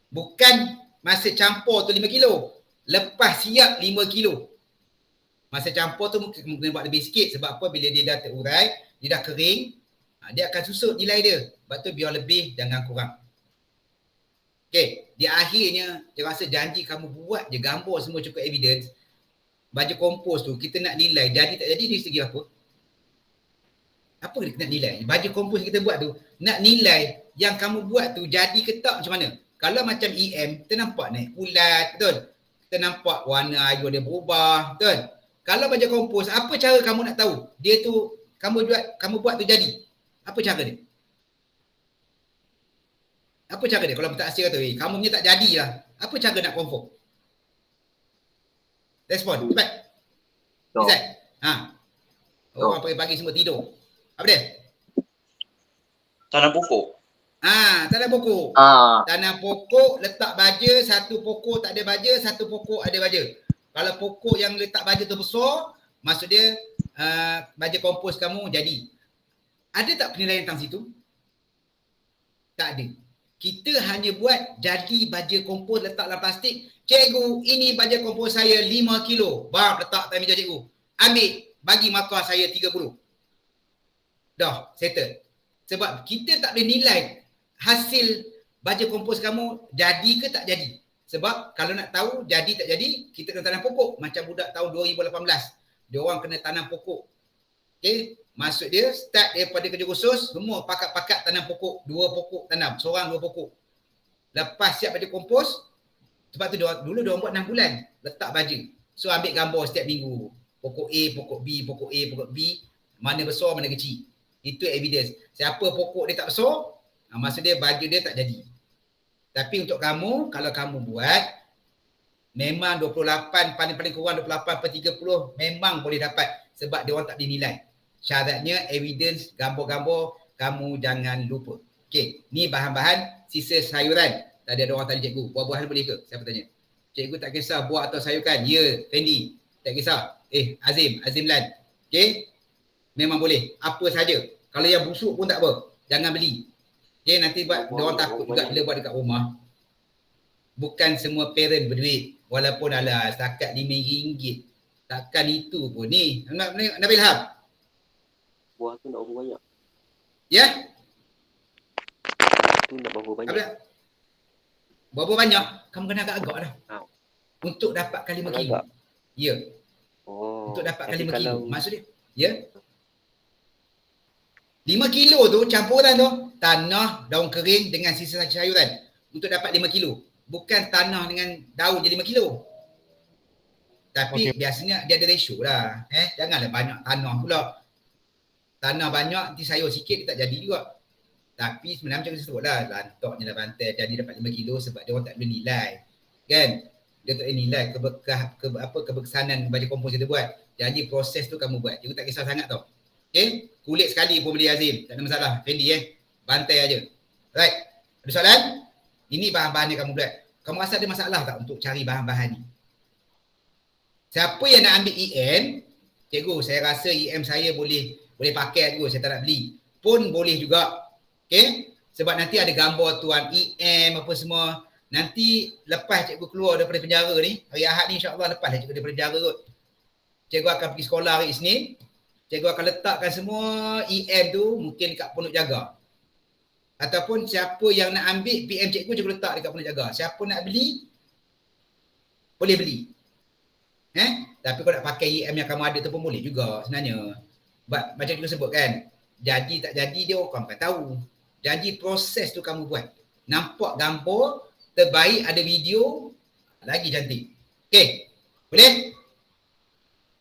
Bukan masa campur tu 5 kilo. Lepas siap 5 kilo. Masa campur tu mungkin kena buat lebih sikit sebab apa? Bila dia dah terurai, dia dah kering, dia akan susut nilai dia. Sebab tu biar lebih, jangan kurang. Okay, di akhirnya dia rasa janji kamu buat je gambar semua cukup evidence. baju kompos tu kita nak nilai jadi tak jadi dari segi apa? Apa kita nak nilai? Baju kompos kita buat tu nak nilai yang kamu buat tu jadi ke tak macam mana? Kalau macam EM, kita nampak naik ulat, betul? Kita nampak warna air dia berubah, betul? Kalau baju kompos, apa cara kamu nak tahu dia tu kamu buat tu jadi? Apa cara dia? Apa cara dia? Kalau pentaksir kata, kamu punya tak jadilah. Apa cara nak confirm? Respon, cepat. Izzat. Orang pagi-pagi semua tidur. Apa dia? Tanam pokok. Tanam pokok. Tanam pokok, letak baja, satu pokok tak ada baja, satu pokok ada baja. Kalau pokok yang letak baja tu besar, maksud dia baja kompos kamu jadi. Ada tak penilaian tentang situ? Tak ada. Kita hanya buat jadi baja kompos letak dalam plastik. Cikgu, ini baja kompos saya 5 kilo. Bam, letak atas meja cikgu. Ambil, bagi markah saya 30. Dah, settle. Sebab kita tak boleh nilai hasil baja kompos kamu jadi ke tak jadi. Sebab kalau nak tahu jadi tak jadi, kita kena tanam pokok. Macam budak tahun 2018. Dia orang kena tanam pokok. Okay. Maksud dia start daripada kerja khusus, semua pakat-pakat tanam pokok. 2 pokok tanam, seorang 2 pokok. Lepas siap baja kompos, sebab tu dulu dia orang buat 6 bulan. Letak baja. So ambil gambar setiap minggu. Pokok A, pokok B, pokok A, pokok B. Mana besar, mana kecil. Itu evidence. Siapa pokok dia tak besar, maksud dia baja dia tak jadi. Tapi untuk kamu, kalau kamu buat, memang 28, paling kurang 28/30 memang boleh dapat. Sebab dia orang tak dinilai. Syaratnya evidence, gambar-gambar, kamu jangan lupa. Okey, ni bahan-bahan sisa sayuran. Tadi ada orang tanya cikgu, buah-buahan boleh ke? Siapa tanya? Cikgu tak kisah buah atau sayuran. Ya, Fendi. Tak kisah. Azim Lan. Okey, memang boleh. Apa saja. Kalau yang busuk pun tak apa. Jangan beli. Okey, nanti buat dia orang takut juga bila buat dekat rumah. Bukan semua parent berduit. Walaupun ala setakat RM5. Takkan itu pun ni. Nabil Ilham. Buah tu nak berapa banyak? Ya? Tu nak berapa banyak? Apa? Berapa banyak? Kamu kena agak-agak dah. Untuk dapatkan 5 kilo. Ya. Untuk dapatkan 5 kilo. Maksud dia? Ya? 5 kilo tu campuran tu tanah, daun kering dengan sisa sayuran. Untuk dapat 5 kilo. Bukan tanah dengan daun jadi 5 kilo. Tapi biasanya dia ada ratio lah. Janganlah banyak tanah pula. Tanah banyak, nanti sayur sikit dia tak jadi juga. Tapi sebenarnya macam saya sebut lah, lantaknya lah bantai jadi dapat 5 kilo sebab dia orang tak boleh nilai. Kan? Dia tak boleh nilai keberkesanan baju kompos kita buat. Jadi proses tu kamu buat. Cikgu tak kisah sangat tau. Okay? Kulit sekali pun boleh Azim. Tak ada masalah. Fendi bantai aja. Right. Ada soalan? Ini bahan-bahan yang kamu buat. Kamu rasa ada masalah tak untuk cari bahan-bahan ni? Siapa yang nak ambil EM, cikgu saya rasa EM saya boleh pakai cikgu, saya tak nak beli. Pun boleh juga. Okay? Sebab nanti ada gambar tuan EM apa semua. Nanti lepas cikgu keluar daripada penjara ni, hari Ahad ni insyaAllah lepas lah cikgu daripada penjara kot. Cikgu akan pergi sekolah hari Isnin. Cikgu akan letakkan semua EM tu mungkin dekat Pondok Jaga. Ataupun siapa yang nak ambil PM cikgu letak dekat Pondok Jaga. Siapa nak beli, boleh beli. Tapi kalau nak pakai EM yang kamu ada tu pun boleh juga sebenarnya. Macam cikgu sebut kan, jadi tak jadi dia orang akan tahu. Jadi proses tu kamu buat. Nampak gambar, terbaik ada video, lagi cantik. Okey, boleh?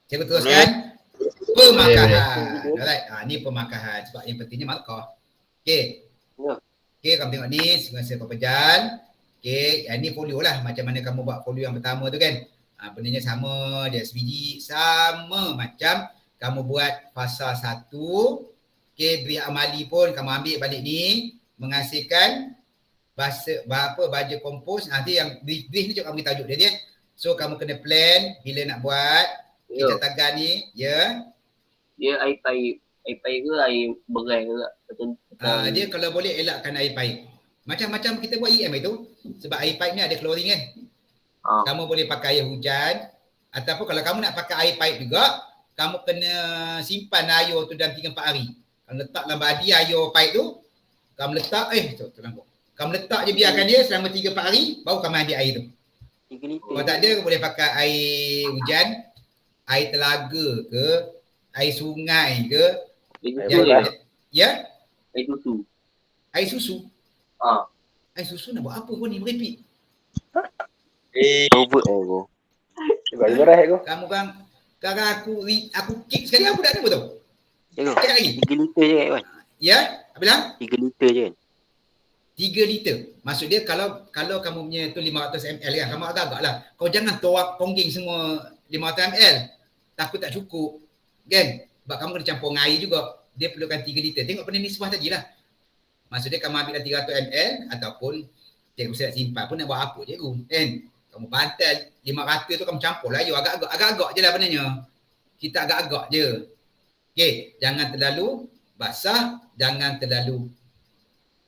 Cikgu teruskan. Pemakahan. Alright, ni pemakahan. Sebab yang pentingnya markah. Okey. Okey, kamu tengok ni, sequencer pepejan. Okey, yang ni folio lah. Macam mana kamu buat folio yang pertama tu kan. Bendanya sama, dia sebiji. Sama macam kamu buat fasa 1. Okey, beri amali pun kamu ambil balik ni. Menghasilkan baja kompos. Nanti yang brief ni cakap kamu tajuk dia. So, kamu kena plan bila nak buat. Kita tagar ni, ya. Dia air paip ke air berai ke macam dia kalau boleh elakkan air paip. Macam-macam kita buat EM itu. Sebab air paip ni ada klorin kan. Kamu boleh pakai air hujan. Ataupun kalau kamu nak pakai air paip juga, kamu kena simpan air tu dalam 3-4 hari. Kamu letak dalam badi air paip tu, kamu letak, kamu letak je biarkan dia selama 3-4 hari, baru kamu ambil air tu. 3 liter. Kalau tak ada, boleh pakai air hujan. air telaga ke, air sungai ke, Air Yang susu je. ya, Air susu. air susu. Ah. Air susu nak buat apa kau ni merepek? Robot aku. Sebab dia berat aku. Kamu kan sekarang aku kick sekali apa dah ni betul? Tengok. Sekali lagi. 3 liter je kan, Wan? Ya, apa bilang? 3 liter je kan? 3 liter. Maksud dia kalau kamu punya tu 500 ml kan, kamu agak-agak lah. Kau jangan tongging semua 500 ml. Takut tak cukup. Kan? Sebab kamu kena campur dengan air juga. Dia perlukan 3 liter. Tengok pada nisbah tadi lah. Maksud dia kamu ambil 300 ml ataupun cikgu saya nak simpan pun nak buat apa cikgu. Kan? Kamu bantal 500 tu kamu campur lah. Agak-agak je lah benarnya. Kita agak-agak je. Okay. Jangan terlalu basah. Jangan terlalu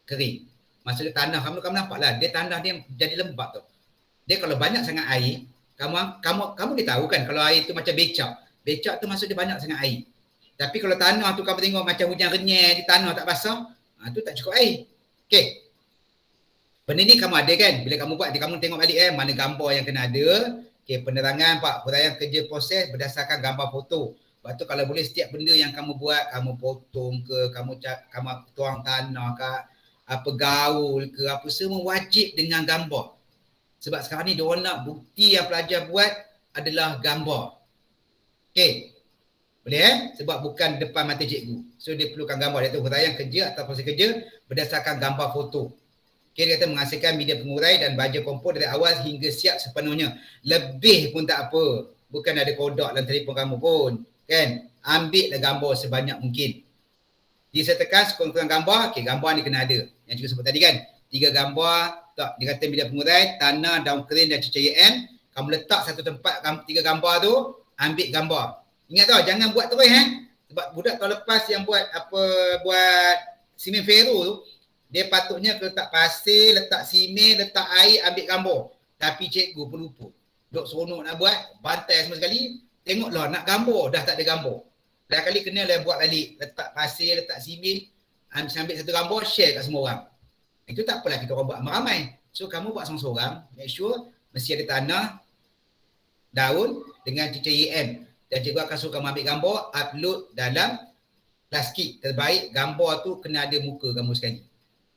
kering. Maksudnya tanah kamu nampak lah. Dia tanah dia jadi lembab tu. Dia kalau banyak sangat air, kamu dia tahu kan kalau air tu macam becak. Becak tu maksud dia banyak sangat air. Tapi kalau tanah tu kamu tengok macam hujan renyah di tanah tak basah, tu tak cukup air. Okey. Benda ni kamu ada kan? Bila kamu buat, kamu tengok balik mana gambar yang kena ada. Okey, penerangan Pak, huraian kerja proses berdasarkan gambar foto. Lepas tu kalau boleh setiap benda yang kamu buat, kamu potong ke, kamu tuang tanah ke, apa gaul ke, apa semua wajib dengan gambar. Sebab sekarang ni diorang nak bukti yang pelajar buat adalah gambar. Okey. Boleh Sebab bukan depan mata cikgu. So dia perlukan gambar. Dia tu huraian kerja atau proses kerja berdasarkan gambar foto. Okey, dia kata menghasilkan media pengurai dan baja kompos dari awal hingga siap sepenuhnya. Lebih pun tak apa. Bukan ada kodak dalam telefon kamu pun. Kan? Ambillah gambar sebanyak mungkin. Disertakan sekurang-kurang gambar. Okey, gambar ni kena ada. Yang cikgu sebut tadi kan. 3 gambar. Tak, dia kata media pengurai, tanah, daun kering dan cecair. Kamu letak satu tempat 3 gambar tu, ambil gambar. Ingat tau, jangan buat terus Sebab budak tahun lepas yang buat simen ferro tu, dia patutnya letak pasir, letak simen, letak air, ambil gambar. Tapi cikgu pelupa. Dok seronok nak buat, bantai semua sekali. Tengoklah nak gambar, dah tak ada gambar. Dah kali kena lah buat balik. Letak pasir, letak simen, ambil satu gambar, share kat semua orang. Itu tak apalah kita orang buat ramai. So kamu buat seorang-seorang, make sure mesti ada tanah, daun dengan cecair Dan cikgu akan suruh kamu ambil gambar, upload dalam plastik. Terbaik gambar tu kena ada muka kamu sekali.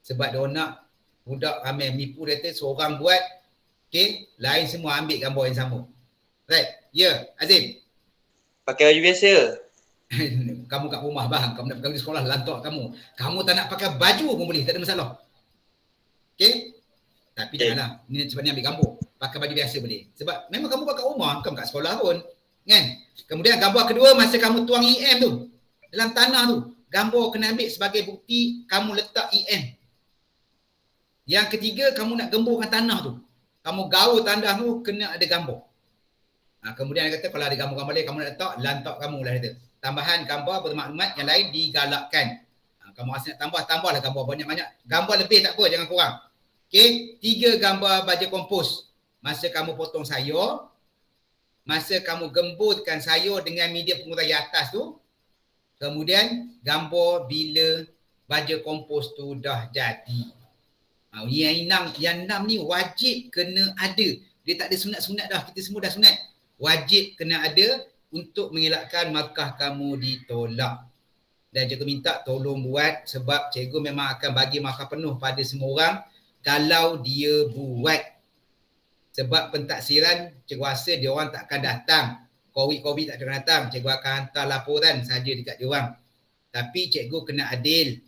Sebab dia nak budak ramai menipu dia tu seorang buat, okay, lain semua ambil gambar yang sama. Right? Ya, Azim. Pakai baju biasa. Kamu kat rumah bang, kamu nak pergi sekolah lantak kamu. Kamu tak nak pakai baju pun boleh, tak ada masalah. Okay? Tapi janganlah, ni sebab ni ambil gambar. Pakai baju biasa boleh. Sebab memang kamu buat kat rumah, kamu kat sekolah pun. Kan? Kemudian gambar kedua masa kamu tuang EM tu. Dalam tanah tu. Gambar kena ambil sebagai bukti kamu letak EM. Yang ketiga, kamu nak gemburkan tanah tu. Kamu gaul tanah tu, kena ada gambar. Kemudian dia kata kalau ada gambar-gambar lain kamu nak letak, lantak kamu lah dia. Tambahan gambar bermaklumat yang lain digalakkan. Kamu rasa nak tambahlah gambar banyak-banyak. Gambar lebih tak apa, jangan kurang. Okey, 3 gambar baja kompos. Masa kamu potong sayur, masa kamu gemburkan sayur dengan media pengurai atas tu, kemudian gambar bila baja kompos tu dah jadi. Yang 6 ni wajib kena ada. Dia tak ada sunat-sunat dah, kita semua dah sunat. Wajib kena ada untuk mengelakkan markah kamu ditolak. Dan cikgu minta tolong buat sebab cikgu memang akan bagi markah penuh pada semua orang kalau dia buat. Sebab pentaksiran cikgu rasa dia orang tak akan datang. Covid tak akan datang. Cikgu akan hantar laporan saja dekat dia orang. Tapi cikgu kena adil.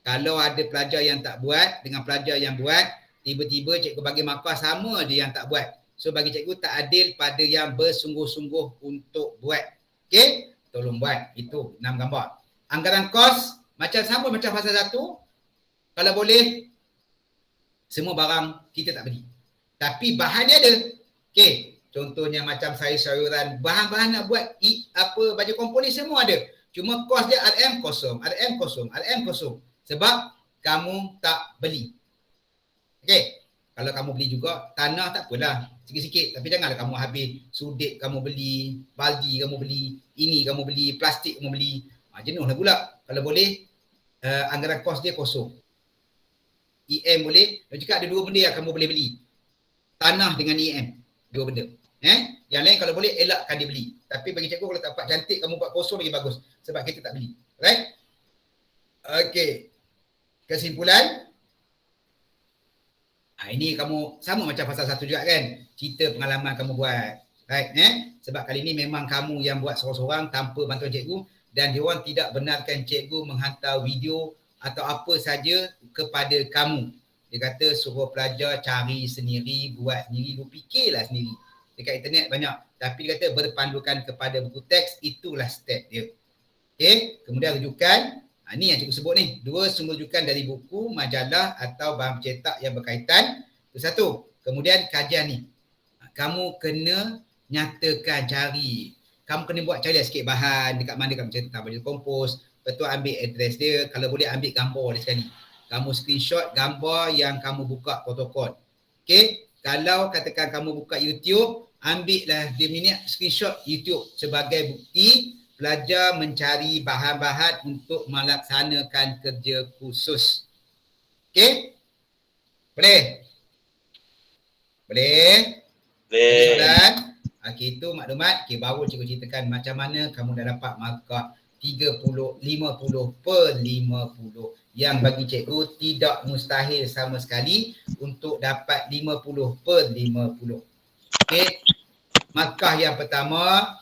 Kalau ada pelajar yang tak buat dengan pelajar yang buat, tiba-tiba cikgu bagi markah sama dia yang tak buat. So bagi cikgu tak adil pada yang bersungguh-sungguh untuk buat. Okey? Tolong buat. Itu 6 gambar. Anggaran kos macam sama macam fasa 1. Kalau boleh semua barang kita tak beli. Tapi bahan dia ada. Okey. Contohnya macam sayur-sayuran, bahan-bahan nak buat baju kompos ni semua ada. Cuma kos dia RM kosong. Sebab kamu tak beli. Okey. Kalau kamu beli juga tanah tak apalah. Sikit-sikit. Tapi janganlah kamu habis sudik kamu beli, baldi kamu beli, ini kamu beli, plastik kamu beli. Jenuhlah pula. Kalau boleh anggaran kos dia kosong. EM boleh. Dan juga ada 2 benda yang kamu boleh beli. Tanah dengan EM. 2 benda. Yang lain kalau boleh elakkan dia beli. Tapi bagi cikgu kalau tak dapat cantik kamu buat kosong lagi bagus. Sebab kita tak beli. Right? Okey. Kesimpulan. Ini kamu sama macam pasal 1 juga kan. Cerita pengalaman kamu buat. Right? Sebab kali ni memang kamu yang buat sorang-sorang tanpa bantuan cikgu. Dan diorang tidak benarkan cikgu menghantar video atau apa saja kepada kamu. Dia kata suruh pelajar cari sendiri, buat sendiri, lu fikirlah sendiri. Dekat internet banyak. Tapi dia kata berpandukan kepada buku teks, itulah step dia. Okey, kemudian rujukan. Ni yang cikgu sebut ni. 2 sumber rujukan dari buku, majalah atau bahan cetak yang berkaitan. Itu 1. Kemudian kajian ni. Kamu kena nyatakan cari. Kamu kena buat cari sikit bahan dekat mana kamu cetak baju kompos. Betul ambil address dia. Kalau boleh ambil gambar dia sekali. Kamu screenshot gambar yang kamu buka protokol. Okey. Kalau katakan kamu buka YouTube, ambillah dia minit screenshot YouTube sebagai bukti pelajar mencari bahan-bahan untuk melaksanakan kerja khusus. Okey? Boleh? Boleh? Boleh. Soalan? Okey, itu maklumat. Okey, baru cikgu ceritakan macam mana kamu dah dapat markah 50 per 50. Yang bagi cikgu tidak mustahil sama sekali untuk dapat 50 per 50. Okey. Markah yang pertama,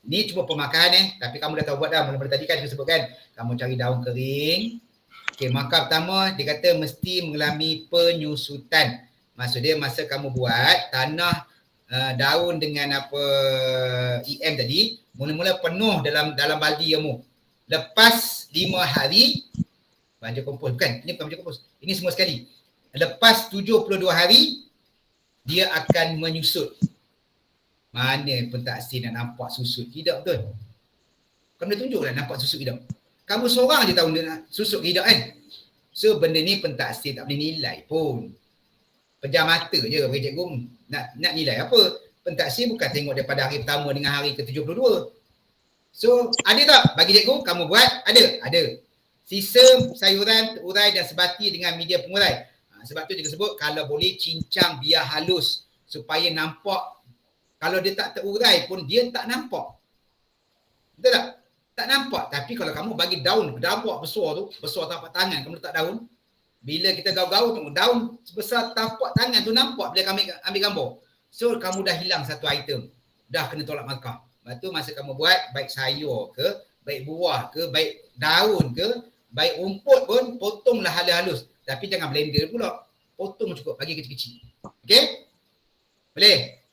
ni cuma pemakahan tapi kamu dah tahu buat dah. Mula-mula tadi kan saya sebutkan, kamu cari daun kering. Okey, markah pertama dia kata mesti mengalami penyusutan. Maksud dia masa kamu buat tanah daun dengan apa EM tadi, mula-mula penuh dalam baldi kamu. Lepas 5 hari baja kompos, bukan, ini bukan baja kompos. Ini semua sekali. Lepas 72 hari dia akan menyusut. Mana pentaksir nak nampak susut? Tidak betul. Kamu dah tunjuklah nampak susut tidak. Kamu seorang je tahu dia nak susut tidak kan. So benda ni pentaksir tak boleh nilai pun. Pejam mata je bagi cikgu nak nilai apa. Pentaksir bukan tengok daripada hari pertama dengan hari ke-72. So ada tak bagi cikgu kamu buat? Ada. Sisa sayuran terurai dan sebati dengan media pengurai. Sebab tu cikgu sebut kalau boleh cincang biar halus supaya nampak. Kalau dia tak terurai pun dia tak nampak. Betul tak? Tak nampak. Tapi kalau kamu bagi daun besar tu, besar tapak tangan, kamu letak daun. Bila kita gaul-gaul tu, daun sebesar tapak tangan tu nampak bila kami ambil gambar. So kamu dah hilang satu item. Dah kena tolak markah. Lepas tu masa kamu buat, baik sayur ke, baik buah ke, baik daun ke, baik rumput pun, potonglah halus-halus. Tapi jangan blender pula. Potong cukup, bagi kecil-kecil. Okey? Boleh?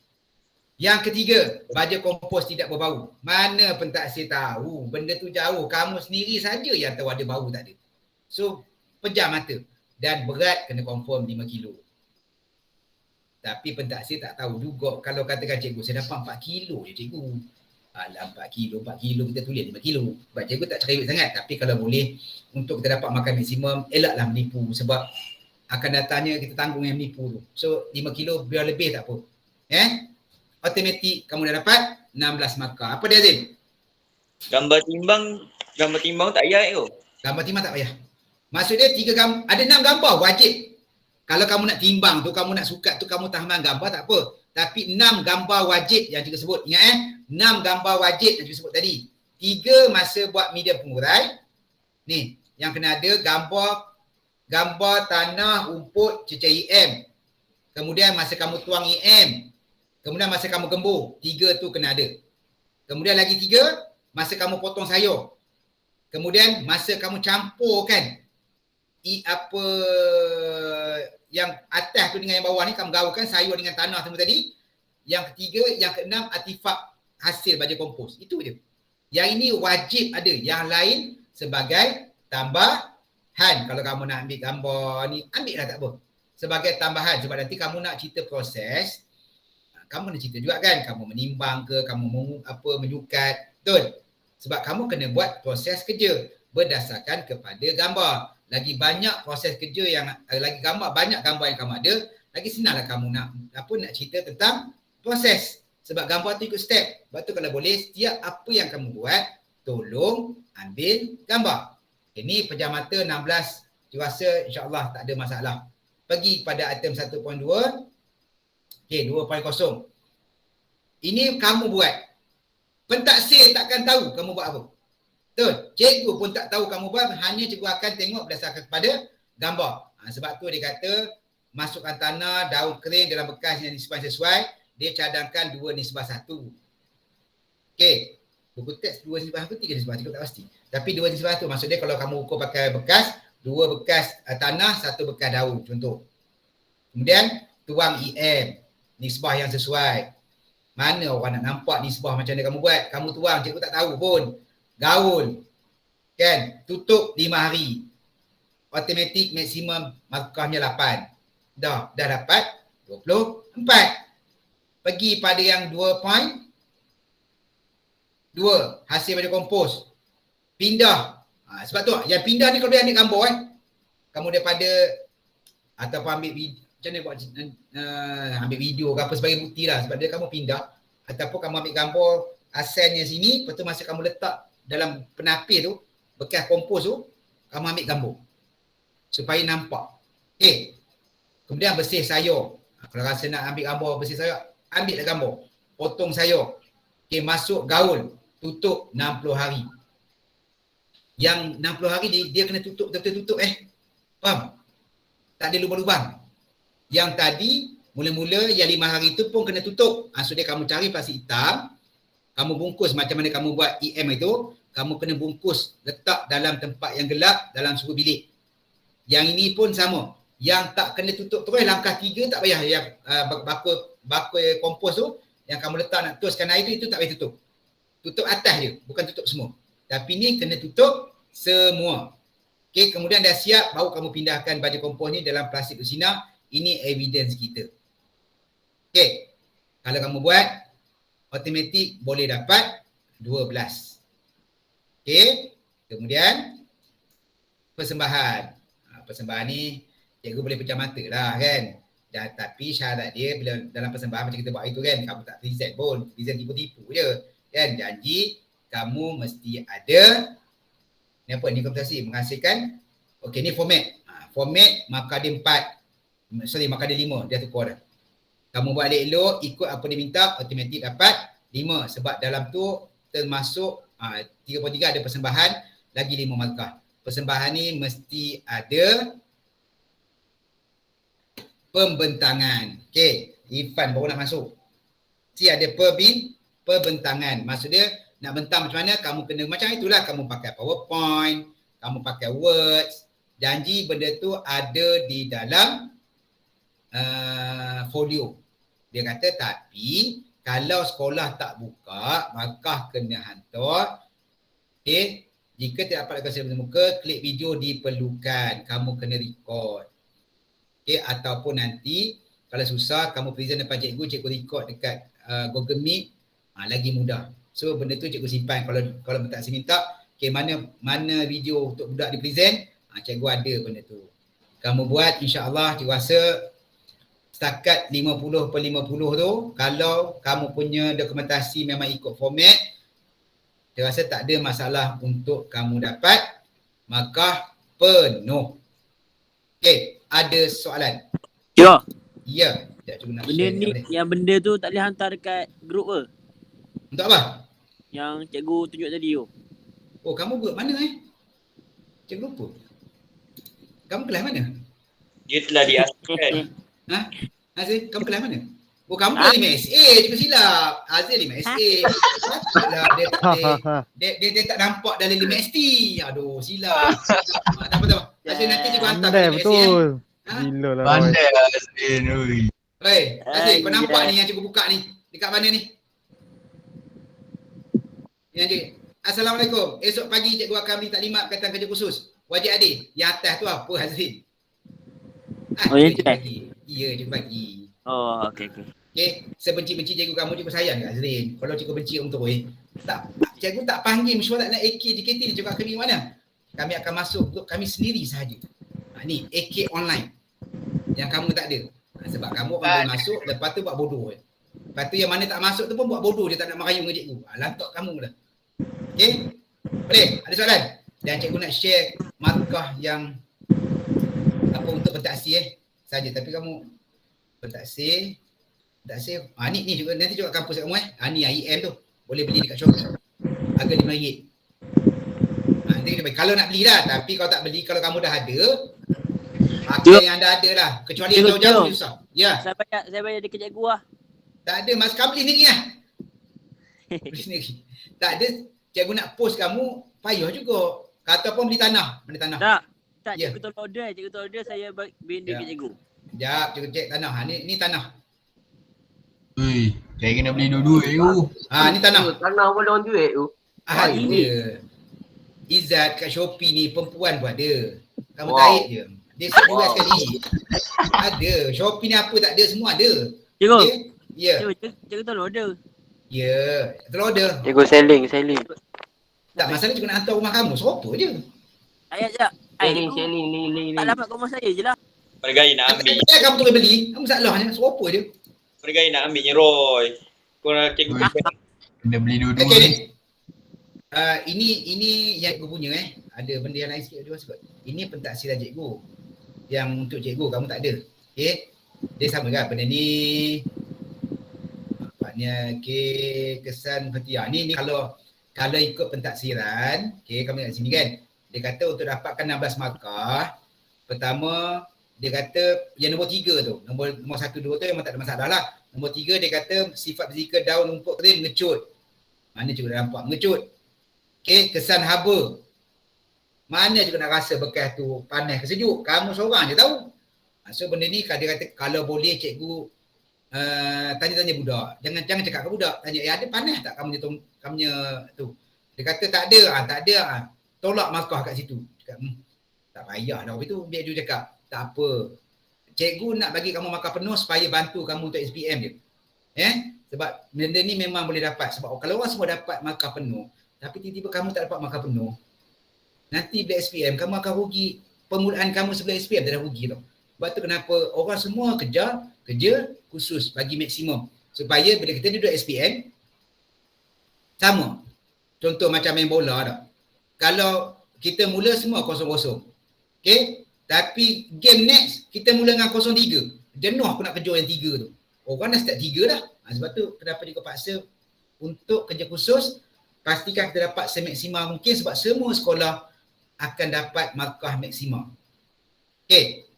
Yang ketiga, baja kompos tidak berbau. Mana pentaksir tahu? Benda tu jauh. Kamu sendiri saja yang tahu ada bau tak ada. So, pejam mata. Dan berat kena confirm 5 kilo. Tapi pentaksir tak tahu juga. Kalau katakan cikgu, saya dapat 4 kilo je cikgu. Alah 4 kilo kita tulis 5 kilo. Sebab cikgu tak cerewet sangat. Tapi kalau boleh, untuk kita dapat makan maksimum, elaklah menipu. Sebab akan datangnya kita tanggung yang menipu tu. So, 5 kilo biar lebih tak apa. Automatik kamu dah dapat 16 markah. Apa dia Azim? Gambar timbang tak payah tu. Gambar timbang tak payah. Maksud dia ada 6 gambar wajib. Kalau kamu nak timbang tu, kamu nak sukat tu, kamu tahaman gambar tak apa. Tapi 6 gambar wajib yang cikgu sebut. Ingat 6 gambar wajib yang cikgu sebut tadi. 3 masa buat media pengurai. Ni, yang kena ada gambar tanah, rumput, cecer EM. Kemudian masa kamu tuang EM. Kemudian masa kamu gembur, 3 tu kena ada. Kemudian lagi 3, masa kamu potong sayur. Kemudian masa kamu campurkan apa yang atas tu dengan yang bawah ni, kamu gaulkan sayur dengan tanah semua tadi. Yang ketiga, yang keenam, artifak hasil baja kompos. Itu je. Yang ini wajib ada. Yang lain sebagai tambahan. Kalau kamu nak ambil gambar ni, ambil lah tak apa. Sebagai tambahan. Sebab nanti kamu nak cerita proses, kamu kena cerita juga kan, kamu menimbang ke, kamu menyukat, betul? Sebab kamu kena buat proses kerja berdasarkan kepada gambar. Lagi banyak proses kerja yang, lagi banyak gambar yang kamu ada, lagi senanglah kamu nak cerita tentang proses. Sebab gambar tu ikut step. Sebab tu kalau boleh, setiap apa yang kamu buat, tolong ambil gambar. Ini pejam mata 16, saya rasa insyaAllah tak ada masalah. Pergi pada item 1.2. Okey, 2.0. Ini kamu buat. Pentaksir takkan tahu kamu buat apa. Betul. Cikgu pun tak tahu kamu buat, hanya cikgu akan tengok berdasarkan kepada gambar. Sebab tu dia kata masukkan tanah, daun kering dalam bekas yang nisbah sesuai, dia cadangkan 2 nisbah 1. Okey. Buku teks 2 nisbah 1, 3 nisbah 1, tak pasti. Tapi 2 nisbah 1 maksud dia kalau kamu ukur pakai bekas, 2 bekas tanah, 1 bekas daun contoh. Kemudian tuang EM, nisbah yang sesuai. Mana orang nak nampak nisbah macam mana kamu buat? Kamu tuang, cikgu tak tahu pun. Gaul. Kan? Tutup 5 hari. Automatik maksimum markahnya 8. Dah dapat 24. Pergi pada yang 2.2 hasil pada kompos. Pindah. Sebab tu yang pindah ni kalau dia ambil gambar kamu daripada ataupun ambil macam mana buat ambil video ke apa sebagai bukti lah. Sebab dia kamu pindah ataupun kamu ambil gambar asalnya sini, lepas tu masa kamu letak dalam penapis tu, bekas kompos tu, kamu ambil gambar supaya nampak. Okay. Kemudian bersih sayur. Kalau rasa nak ambil gambar bersih sayur, ambil lah gambar. Potong sayur. Okay, masuk gaul. Tutup 60 hari. Yang 60 hari dia kena tutup, betul-betul tutup Faham? Tak ada lubang-lubang. Yang tadi, mula-mula yang 5 hari tu pun kena tutup. So dia kamu cari plastik hitam, kamu bungkus macam mana kamu buat EM itu, kamu kena bungkus, letak dalam tempat yang gelap, dalam suhu bilik. Yang ini pun sama. Yang tak kena tutup terus, langkah 3 tak payah. Yang bakul kompos tu, yang kamu letak nak teruskan air tu, itu tak payah tutup. Tutup atas je, bukan tutup semua. Tapi ni kena tutup semua. Okay, kemudian dah siap, baru kamu pindahkan baju kompos ni dalam plastik kusina. Ini evidence kita. Okay, kalau kamu buat, automatik boleh dapat 12. Okay, kemudian persembahan. Persembahan ni cikgu boleh pecah mata lah kan. Dan, tapi syarat dia bila dalam persembahan macam kita buat itu kan, kamu tak present pun, present tipu-tipu je kan. Janji kamu mesti ada ni apa ni komputasi menghasilkan. Okey, ni format. Format makadir 4. Makadir 5 dia tukar dah. Kamu buat elok ikut apa dia minta, automatik dapat 5 sebab dalam tu termasuk 3.3 ada persembahan lagi 5 markah. Persembahan ni mesti ada pembentangan. Okey, Irfan baru nak masuk. Si ada perbentangan. Maksud dia nak bentang macam mana, kamu kena macam itulah, kamu pakai PowerPoint, kamu pakai Words. Janji benda tu ada di dalam folio. Dia kata tapi kalau sekolah tak buka, maka kena hantar. Okey, jika tidak dapat lakukan secara muka, klik video diperlukan. Kamu kena record. Okay, ataupun nanti kalau susah kamu present depan cikgu, cikgu record dekat Google Meet, lagi mudah. So benda tu cikgu simpan. Kalau tak minta, okay, mana video untuk budak di present, cikgu ada benda tu. Kamu buat, insya-Allah cikgu rasa setakat 50/50 tu, kalau kamu punya dokumentasi memang ikut format, saya rasa tak ada masalah untuk kamu dapat markah penuh. Okey, ada soalan? Ya. Ya. Sekejap, cuba nak Benda share ni, yang benda tu tak boleh hantar dekat grup ke? Untuk apa? Yang cikgu tunjuk tadi tu. Oh, kamu buat mana Cikgu lupa. Kamu kelas mana? Dia telah diasingkan. Azil, kamu kelas mana? Oh, kamu kelas 5SA, cikgu silap. Azil 5SA. Dia tak nampak dalam 5ST. Aduh, silap. Tak apa. Azil nanti cikgu hantar ke 5SA. Betul. Gila lah. Pandai Azin. Oi, Azil, kau nampak ni yang cikgu buka ni? Dekat mana ni? Yang cikgu. Assalamualaikum. Esok pagi cikgu akan beri taklimat berkaitan kerja khusus. Wajib adik. Yang atas tu apa Azil? Oh, yang cikgu bagi. Ya, cikgu bagi. Oh, okey. Okay, sebenci-benci cikgu kamu, cikgu sayang kat Azrin. Kalau cikgu benci untuk cikgu tak panggil mesyuarat nak AK, JKT ni, cikgu akan pergi mana? Kami akan masuk grup kami sendiri sahaja. Ni AK online. Yang kamu tak ada. Sebab kamu orang boleh masuk, lepas tu buat bodoh. Lepas tu yang mana tak masuk tu pun buat bodoh, dia tak nak merayu dengan cikgu. Lantak kamu dah. Okay? Boleh? Ada soalan? Dan cikgu nak share markah yang apa untuk pentaksir saja. Tapi kamu pentaksir Tak save. Ni juga nanti juga kampus kat kamu ni IEM tu. Boleh beli dekat Shopee. Harga RM5. Nanti kita bagi. Kalau nak beli lah, tapi kalau tak beli, kalau kamu dah ada, pakai yang dah ada lah. Kecuali yang jauh-jauh susah. Ya. Saya bayar dekat cikgu lah. Tak ada, mas kamu beli sendiri lah. Beli sendiri. Tak ada, cikgu nak post kamu, payah juga. Kata pun beli tanah. Mana tanah? Tak, Ya. cikgu tolong order, saya beli Ya. dekat cikgu. Sekejap, cikgu cek tanah. Ni tanah. Ui, saya kena beli dua-dua you. Ni tanah. Tanah pun orang duit tu. Ada. ini. Izzat kat Shopee ni perempuan pun ada. Kamu Wow. tarik je. Dia set juga sekali. Ada. Shopee ni apa tak ada, semua ada. Cikgu, Okay? Ya. cikgu tolong order. Ya. Terus order. Cikgu selling. Tak masalah cikgu nak hantar rumah kamu. Siapa je. Ayat je. Selling ni. Tak dapat komen saya je lah. Pergai nak ambil. Kamu tu beli. Kamu masalahnya. Siapa je. Pergai nak ambilnya Roy. Kau nak cikgu kena beli dua-dua Okay ni. ni. Ini yang cikgu punya Ada benda yang lain sikit juga sebab. Ini pentaksiran cikgu. Yang untuk cikgu kamu tak ada. Okay. Dia sama kan benda ni. Nampaknya okay. Kesan Fatia. Ni kalau ikut pentaksiran. Okay, kamu kat sini kan. Dia kata untuk dapatkan 16 markah. Pertama dia kata yang nombor 3 tu. Nombor 1, 2 tu memang tak ada masalah lah. Nombor 3 dia kata sifat fizikal daun rumput kering mengecut. Mana juga dah nampak mengecut. Okay, kesan haba. Mana juga nak rasa bekas tu panas ke sejuk. Kamu seorang je tahu. So benda ni dia kata kalau boleh cikgu tanya-tanya budak. Jangan cakap ke budak. Tanya, ada panas tak kamunya tu? Dia kata tak ada. Tolak markah kat situ. Cakap, tak payah dah itu. Biar dia cakap, tak apa. Cikgu nak bagi kamu markah penuh supaya bantu kamu untuk SPM je. Sebab benda ni memang boleh dapat. Sebab kalau orang semua dapat markah penuh, tapi tiba-tiba kamu tak dapat markah penuh, nanti bila SPM kamu akan rugi. Permulaan kamu sebelum SPM tak ada rugi tau. Sebab tu kenapa orang semua kerja khusus bagi maksimum. Supaya bila kita duduk SPM, sama. Contoh macam main bola dah. Kalau kita mula semua 0-0. Okay? Tapi game next, kita mula dengan 0-3. Jenuh aku nak kejar yang 3 tu. Orang dah start 3 dah. Sebab tu kenapa dia paksa untuk kerja khusus, pastikan kita dapat semaksimal mungkin sebab semua sekolah akan dapat markah maksimal. Okay.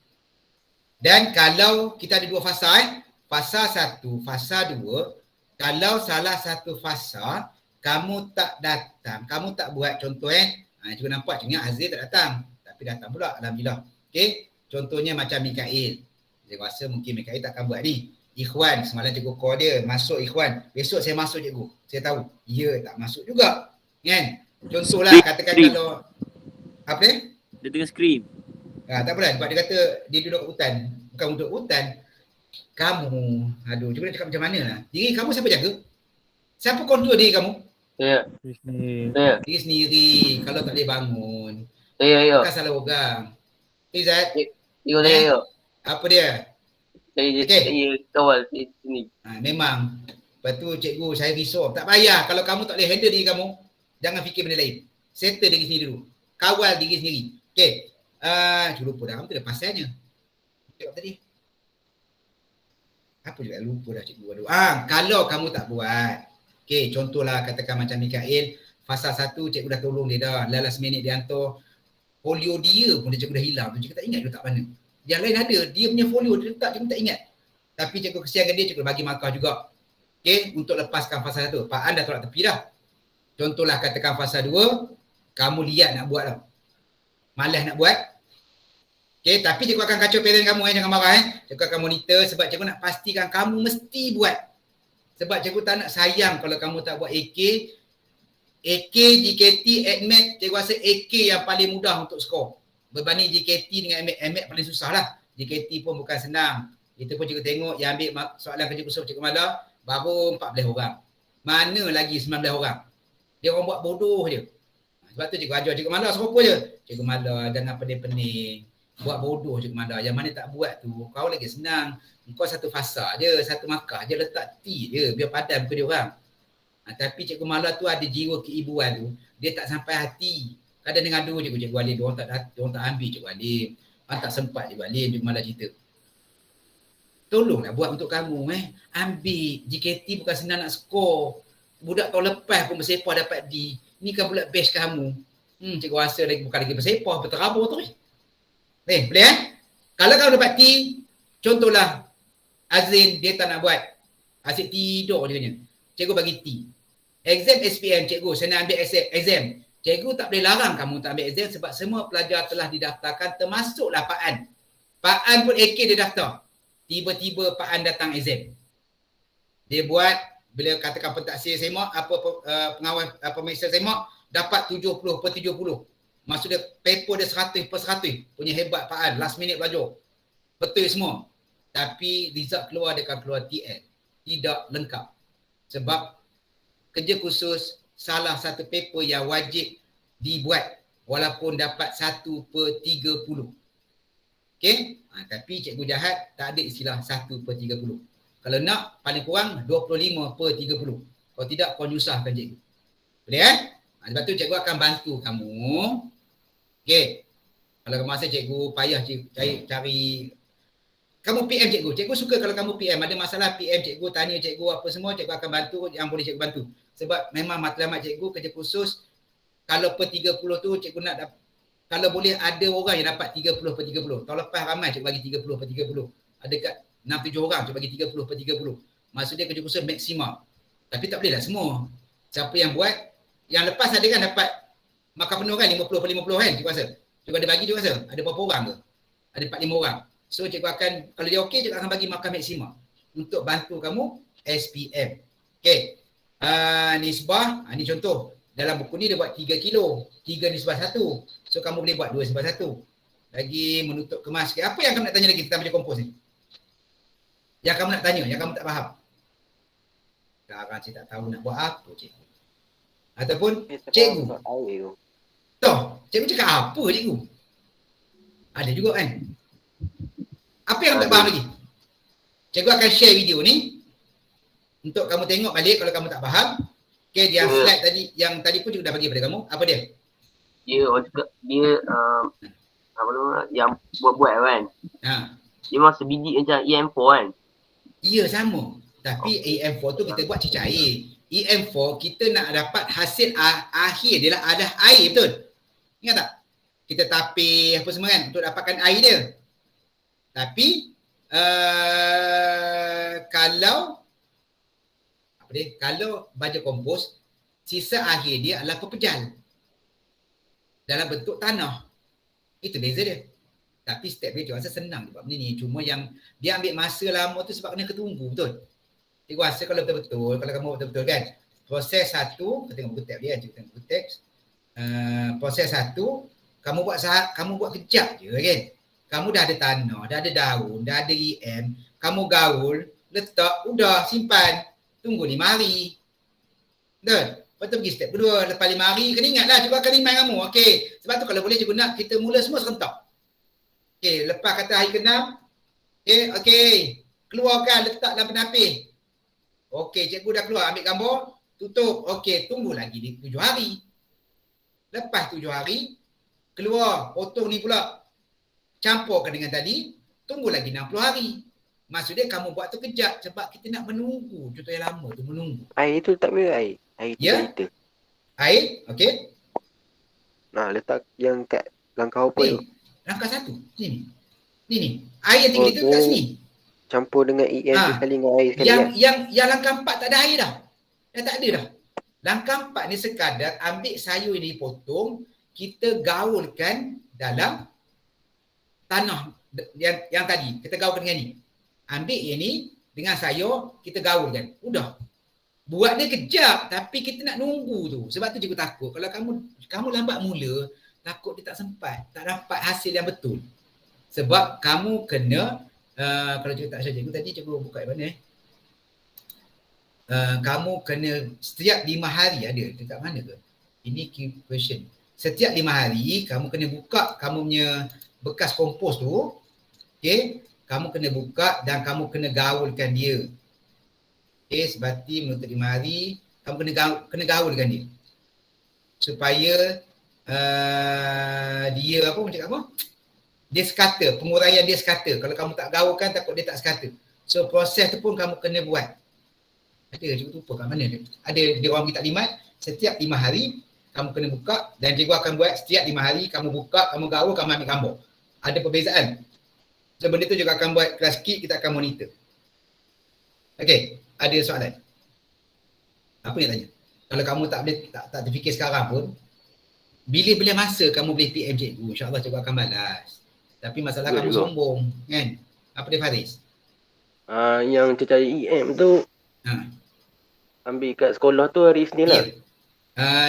Dan kalau kita ada 2 fasa fasa 1, fasa 2, kalau salah satu fasa kamu tak datang, kamu tak buat contoh cikgu nampak cikgu Azir tak datang, tapi datang pula alhamdulillah. Okey, contohnya macam Mikael. Saya rasa mungkin Mikael tak akan buat ni. Ikhwan, semalam cikgu call dia, masuk Ikhwan. Besok saya masuk cikgu. Saya tahu. Ya, tak masuk juga. Kan? Contohlah katakan kalau apa dia? Dia tengah scream. Tak apa sebab dia kata dia duduk kat hutan. Bukan duduk hutan. Kamu, cuba nak cakap macam mana lah. Diri kamu siapa jaga? Siapa kontrol diri kamu? Ya. Diri sendiri. Kalau tak boleh bangun. Ya. Bukan salah orang. Izzat, Ya. apa dia? Saya kawal di sini. Memang. Lepas tu cikgu saya risau. Tak payah. Kalau kamu tak boleh handle diri kamu, jangan fikir benda lain. Settle diri sendiri dulu. Kawal diri sendiri. Okay. Cikgu lupa dah. Kamu tu dah pasalnya. Cakap tadi. Apa juga lupa dah cikgu. Aduh. Kalau kamu tak buat. Okay, contohlah katakan macam Mikael. Fasa 1 cikgu dah tolong dia dah. Last minute dia hantar. Folio dia pun dia cikgu dah hilang. Cikgu tak ingat dia letak mana. Yang lain ada. Dia punya folio dia letak. Cikgu tak ingat. Tapi cikgu kesiankan dia, cikgu bagi markah juga. Okay, untuk lepaskan fasa 1. Pak An dah tolak tepi dah. Contohlah katakan fasa 2. Kamu lihat nak buat tau. Malas nak buat. Okay, tapi cikgu akan kacau parent kamu jangan marah Cikgu akan monitor sebab cikgu nak pastikan kamu mesti buat. Sebab cikgu tak nak sayang kalau kamu tak buat AK, JKT, ADMAT, cikgu rasa AK yang paling mudah untuk skor. Berbanding JKT dengan ADMAT paling susah lah. JKT pun bukan senang. Itu pun cikgu tengok yang ambil soalan kerja khusus Cikgu Mala baru 14 orang. Mana lagi 19 orang. Dia orang buat bodoh je. Sebab tu cikgu ajar Cikgu Mala serupa je. Cikgu Mala jangan pening-pening. Buat bodoh Cikgu Mala. Yang mana tak buat tu kau lagi senang. Kau satu fasa je, satu markah je, letak T je biar padan muka dia orang. Tapi Cikgu Mala tu ada jiwa keibuan tu. Dia tak sampai hati. Kadang dengan ngadu Cikgu Alim. Dia orang tak ambil Cikgu Alim. Orang tak sempat Cikgu Alim. Cikgu Mala cerita. Tolonglah buat untuk kamu Ambil JKT bukan senang nak skor. Budak tahun lepas pun bersepah dapat D. Ni kan pula best kamu. Cikgu rasa lagi bukan lagi bersepah, berterabur terus. Boleh Kalau kamu dapat T, contohlah Azrin dia tak nak buat. Asyik tidur je. Cikgu bagi T. Exam SPM cikgu, saya nak ambil exam. Cikgu tak boleh larang kamu tak ambil exam sebab semua pelajar telah didaftarkan termasuklah Pak An. Pak An pun AK dia daftar. Tiba-tiba Pak An datang exam. Dia buat, bila katakan pentaksir semak, pengawal pemeriksa semak, dapat 70/70. Maksud dia paper dia 100/100. Punya hebat Pak An, last minute belajar. Betul semua. Tapi result keluar dia akan keluar TL. Tidak lengkap. Sebab kerja khusus salah satu paper yang wajib dibuat walaupun dapat 1/30. Okey? Tapi cikgu jahat tak ada istilah 1/30. Kalau nak paling kurang 25/30. Kalau tidak kau nyusahkan cikgu. Boleh sebab tu cikgu akan bantu kamu. Okey. Kalau masa cikgu payah cari kamu PM cikgu. Cikgu suka kalau kamu PM. Ada masalah PM cikgu, tanya cikgu apa semua, cikgu akan bantu yang boleh cikgu bantu. Sebab memang matlamat cikgu kerja khusus, kalau per 30 tu cikgu nak kalau boleh ada orang yang dapat 30/30. Tahun lepas ramai cikgu bagi 30/30. Ada kat 6-7 orang cikgu bagi 30/30. Maksudnya kerja khusus maksimum. Tapi tak boleh lah semua. Siapa yang buat, yang lepas ada kan dapat makan penuh kan 50/50 kan cikgu rasa. Cikgu ada bagi cikgu rasa. Ada berapa orang ke? Ada 4-5 orang. So cikgu akan, kalau dia okey, cikgu akan bagi makan maksimum untuk bantu kamu SPM. Okey. Nisbah, ni contoh. Dalam buku ni dia buat 3 kilo. 3:1. So kamu boleh buat 2:1. Lagi menutup kemas sikit. Apa yang kamu nak tanya lagi tentang macam kompos ni? Yang kamu nak tanya, yang kamu tak faham. Sekarang saya tak tahu nak buat apa cikgu. Ataupun cikgu. Toh, cikgu cakap apa cikgu? Ada juga kan? Apa yang kamu tak faham lagi? Cikgu akan share video ni untuk kamu tengok balik kalau kamu tak faham. Okay, dia slide tadi, yang tadi pun cikgu dah bagi pada kamu. Apa dia? Dia apa nama yang buat-buat kan. Dia masa biji macam EM4 kan. Ya, sama. Tapi EM4 tu kita buat cair. EM4 kita nak dapat hasil akhir dia lah ada air, betul? Ingat tak? Kita tapir apa semua kan untuk dapatkan air dia. Tapi kalau baja kompos, sisa akhir dia adalah pepejal dalam bentuk tanah. Itu beza dia. Tapi step dia cikgu rasa senang buat benda ni. Cuma yang dia ambil masa lama tu sebab kena ketunggu, betul? Cikgu rasa kalau betul-betul, kalau kamu betul-betul kan, proses satu, kita tengok buku tab dia, cikgu tengok buku teks. Proses satu, kamu buat kejap je kan. Kamu dah ada tanah, dah ada daun, dah ada EM, kamu gaul, letak, udah simpan. Tunggu 5 hari. Betul? Lepas tu pergi step kedua, lepas 5 hari, kena ingatlah cikgu akan remind kamu. Okey, sebab tu kalau boleh cikgu nak kita mula semua serentak. Okey, lepas kata hari ke-6, okey, keluarkan, letak dalam penapis. Okey, cikgu dah keluar, ambil gambar, tutup. Okey, tunggu lagi 7 hari. Lepas 7 hari, keluar, potong ni pula. Campurkan dengan tadi, tunggu lagi 60 hari. Maksudnya kamu buat tu kejap sebab kita nak menunggu. Contoh yang lama tu menunggu. Air tu tak boleh air. Air 3 liter. Air, okey. Nah, letak yang kat langkah apa tu? Langkah 1. Sini. Ni. Air yang 3 liter kat sini. Campur dengan EM sekali dengan air sekali. Yang langkah 4 tak ada air dah. Dah tak ada dah. Langkah 4 ni sekadar ambil sayur ini dipotong, kita gaulkan dalam tanah yang tadi. Kita gaulkan dengan ni. Ambil yang ni dengan sayur, kita gaulkan. Udah. Buat dia kejap tapi kita nak nunggu tu. Sebab tu cikgu takut. Kalau kamu lambat mula, takut dia tak sempat. Tak dapat hasil yang betul. Sebab kamu kena, kalau cikgu tak share cikgu tadi, cikgu buka mana kamu kena setiap 5 hari ada. Dekat mana ke? Ini key question. Setiap 5 hari, kamu kena buka kamu punya bekas kompos tu. Okay. Kamu kena buka dan kamu kena gaulkan dia. Okay, sebati menutup 5 hari, kamu kena gaulkan dia. Supaya dia apa, macam apa? Dia sekata, penguraian dia sekata. Kalau kamu tak gaulkan, takut dia tak sekata. So proses tu pun kamu kena buat. Ada cikgu lupa kat mana dia. Ada dia orang bagi taklimat setiap 5 hari kamu kena buka dan cikgu akan buat setiap 5 hari kamu buka, kamu gaul, kamu ambil gambar. Ada perbezaan. So benda tu juga akan buat kelas kit, kita akan monitor. Okey, ada soalan? Apa nak tanya? Kalau kamu tak boleh tak terfikir sekarang pun, bila masa kamu boleh PM cikgu, insya-Allah cikgu akan balas. Tapi masalah kamu sombong, kan? Apa dia Faris? Yang cari EM tu ambil kat sekolah tu hari Isnin lah.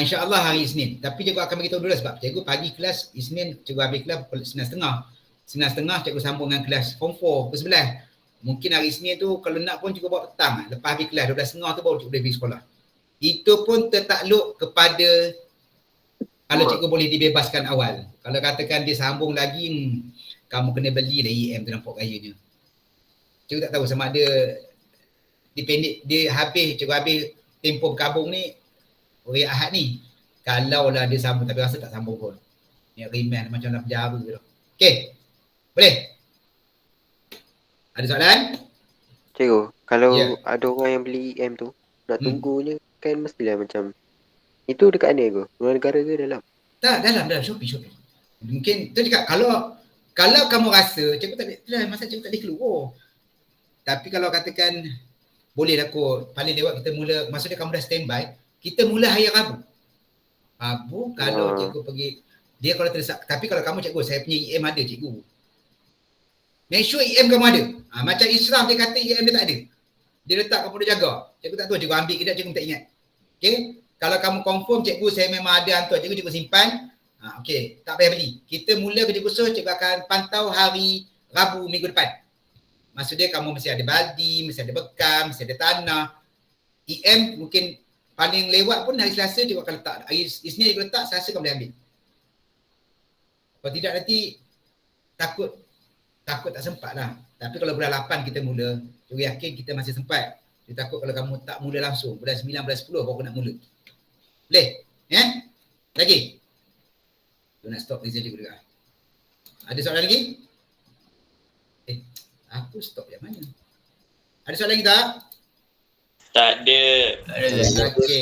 InsyaAllah hari Isnin. Tapi cikgu akan beritahu dulu sebab cikgu pagi kelas Isnin, cikgu habis kelas pukul 9.30. 9.30 cikgu sambung dengan kelas form 4 pukul 11. Mungkin hari Isnin tu kalau nak pun cikgu bawa petang. Lepas habis kelas 12.30 tu baru cikgu boleh pergi sekolah. Itu pun tertakluk kepada kalau cikgu boleh dibebaskan awal. Kalau katakan dia sambung lagi, kamu kena beli lah EM tu nampak gayanya. Cikgu tak tahu sama ada dia habis, cikgu habis tempoh berkabung ni hari Ahad ni. Kalau lah dia sambung, tapi rasa tak sambung pun. Ni remind macam nak penjara tu. Okey. Boleh? Ada soalan? Cikgu, kalau ada orang yang beli EM tu, nak tunggunya kan mestilah macam itu dekat mana ke? Luar negara ke dalam? Tak, dalam Shopee. Mungkin tu cakap kalau kamu rasa cikgu tak boleh, masa cikgu tak boleh keluar. Tapi kalau katakan boleh lah kot, paling lewat kita mula, maksudnya kamu dah standby, kita mula hari Rabu kalau cikgu pergi, dia kalau terdesak, tapi kalau kamu cikgu, saya punya EM ada cikgu. Make sure EM kamu ada. Macam Islam dia kata EM dia tak ada. Dia letak kamu dah jaga. Cikgu tak tahu, cikgu ambil ke tak, cikgu tak ingat. Okay, kalau kamu confirm cikgu saya memang ada hantar cikgu simpan. Okey, tak payah beli. Kita mula kerja khusus, cikgu akan pantau hari Rabu minggu depan. Maksudnya kamu mesti ada baldi, mesti ada bekam, mesti ada tanah. EM mungkin paling lewat pun hari Selasa cikgu akan letak. Hari Isnin cikgu letak, Selasa kamu boleh ambil. Kalau tidak nanti takut tak sempat lah. Tapi kalau bulan 8 kita mula, cikgu yakin kita masih sempat. Dia takut kalau kamu tak mula langsung, bulan 9, bulan 10 baru nak mula. Boleh? Ya? Lagi? Tu nak stop result cikgu juga. Ada soalan lagi? Aku stop yang mana? Ada soalan lagi tak? Tak ada. Okey.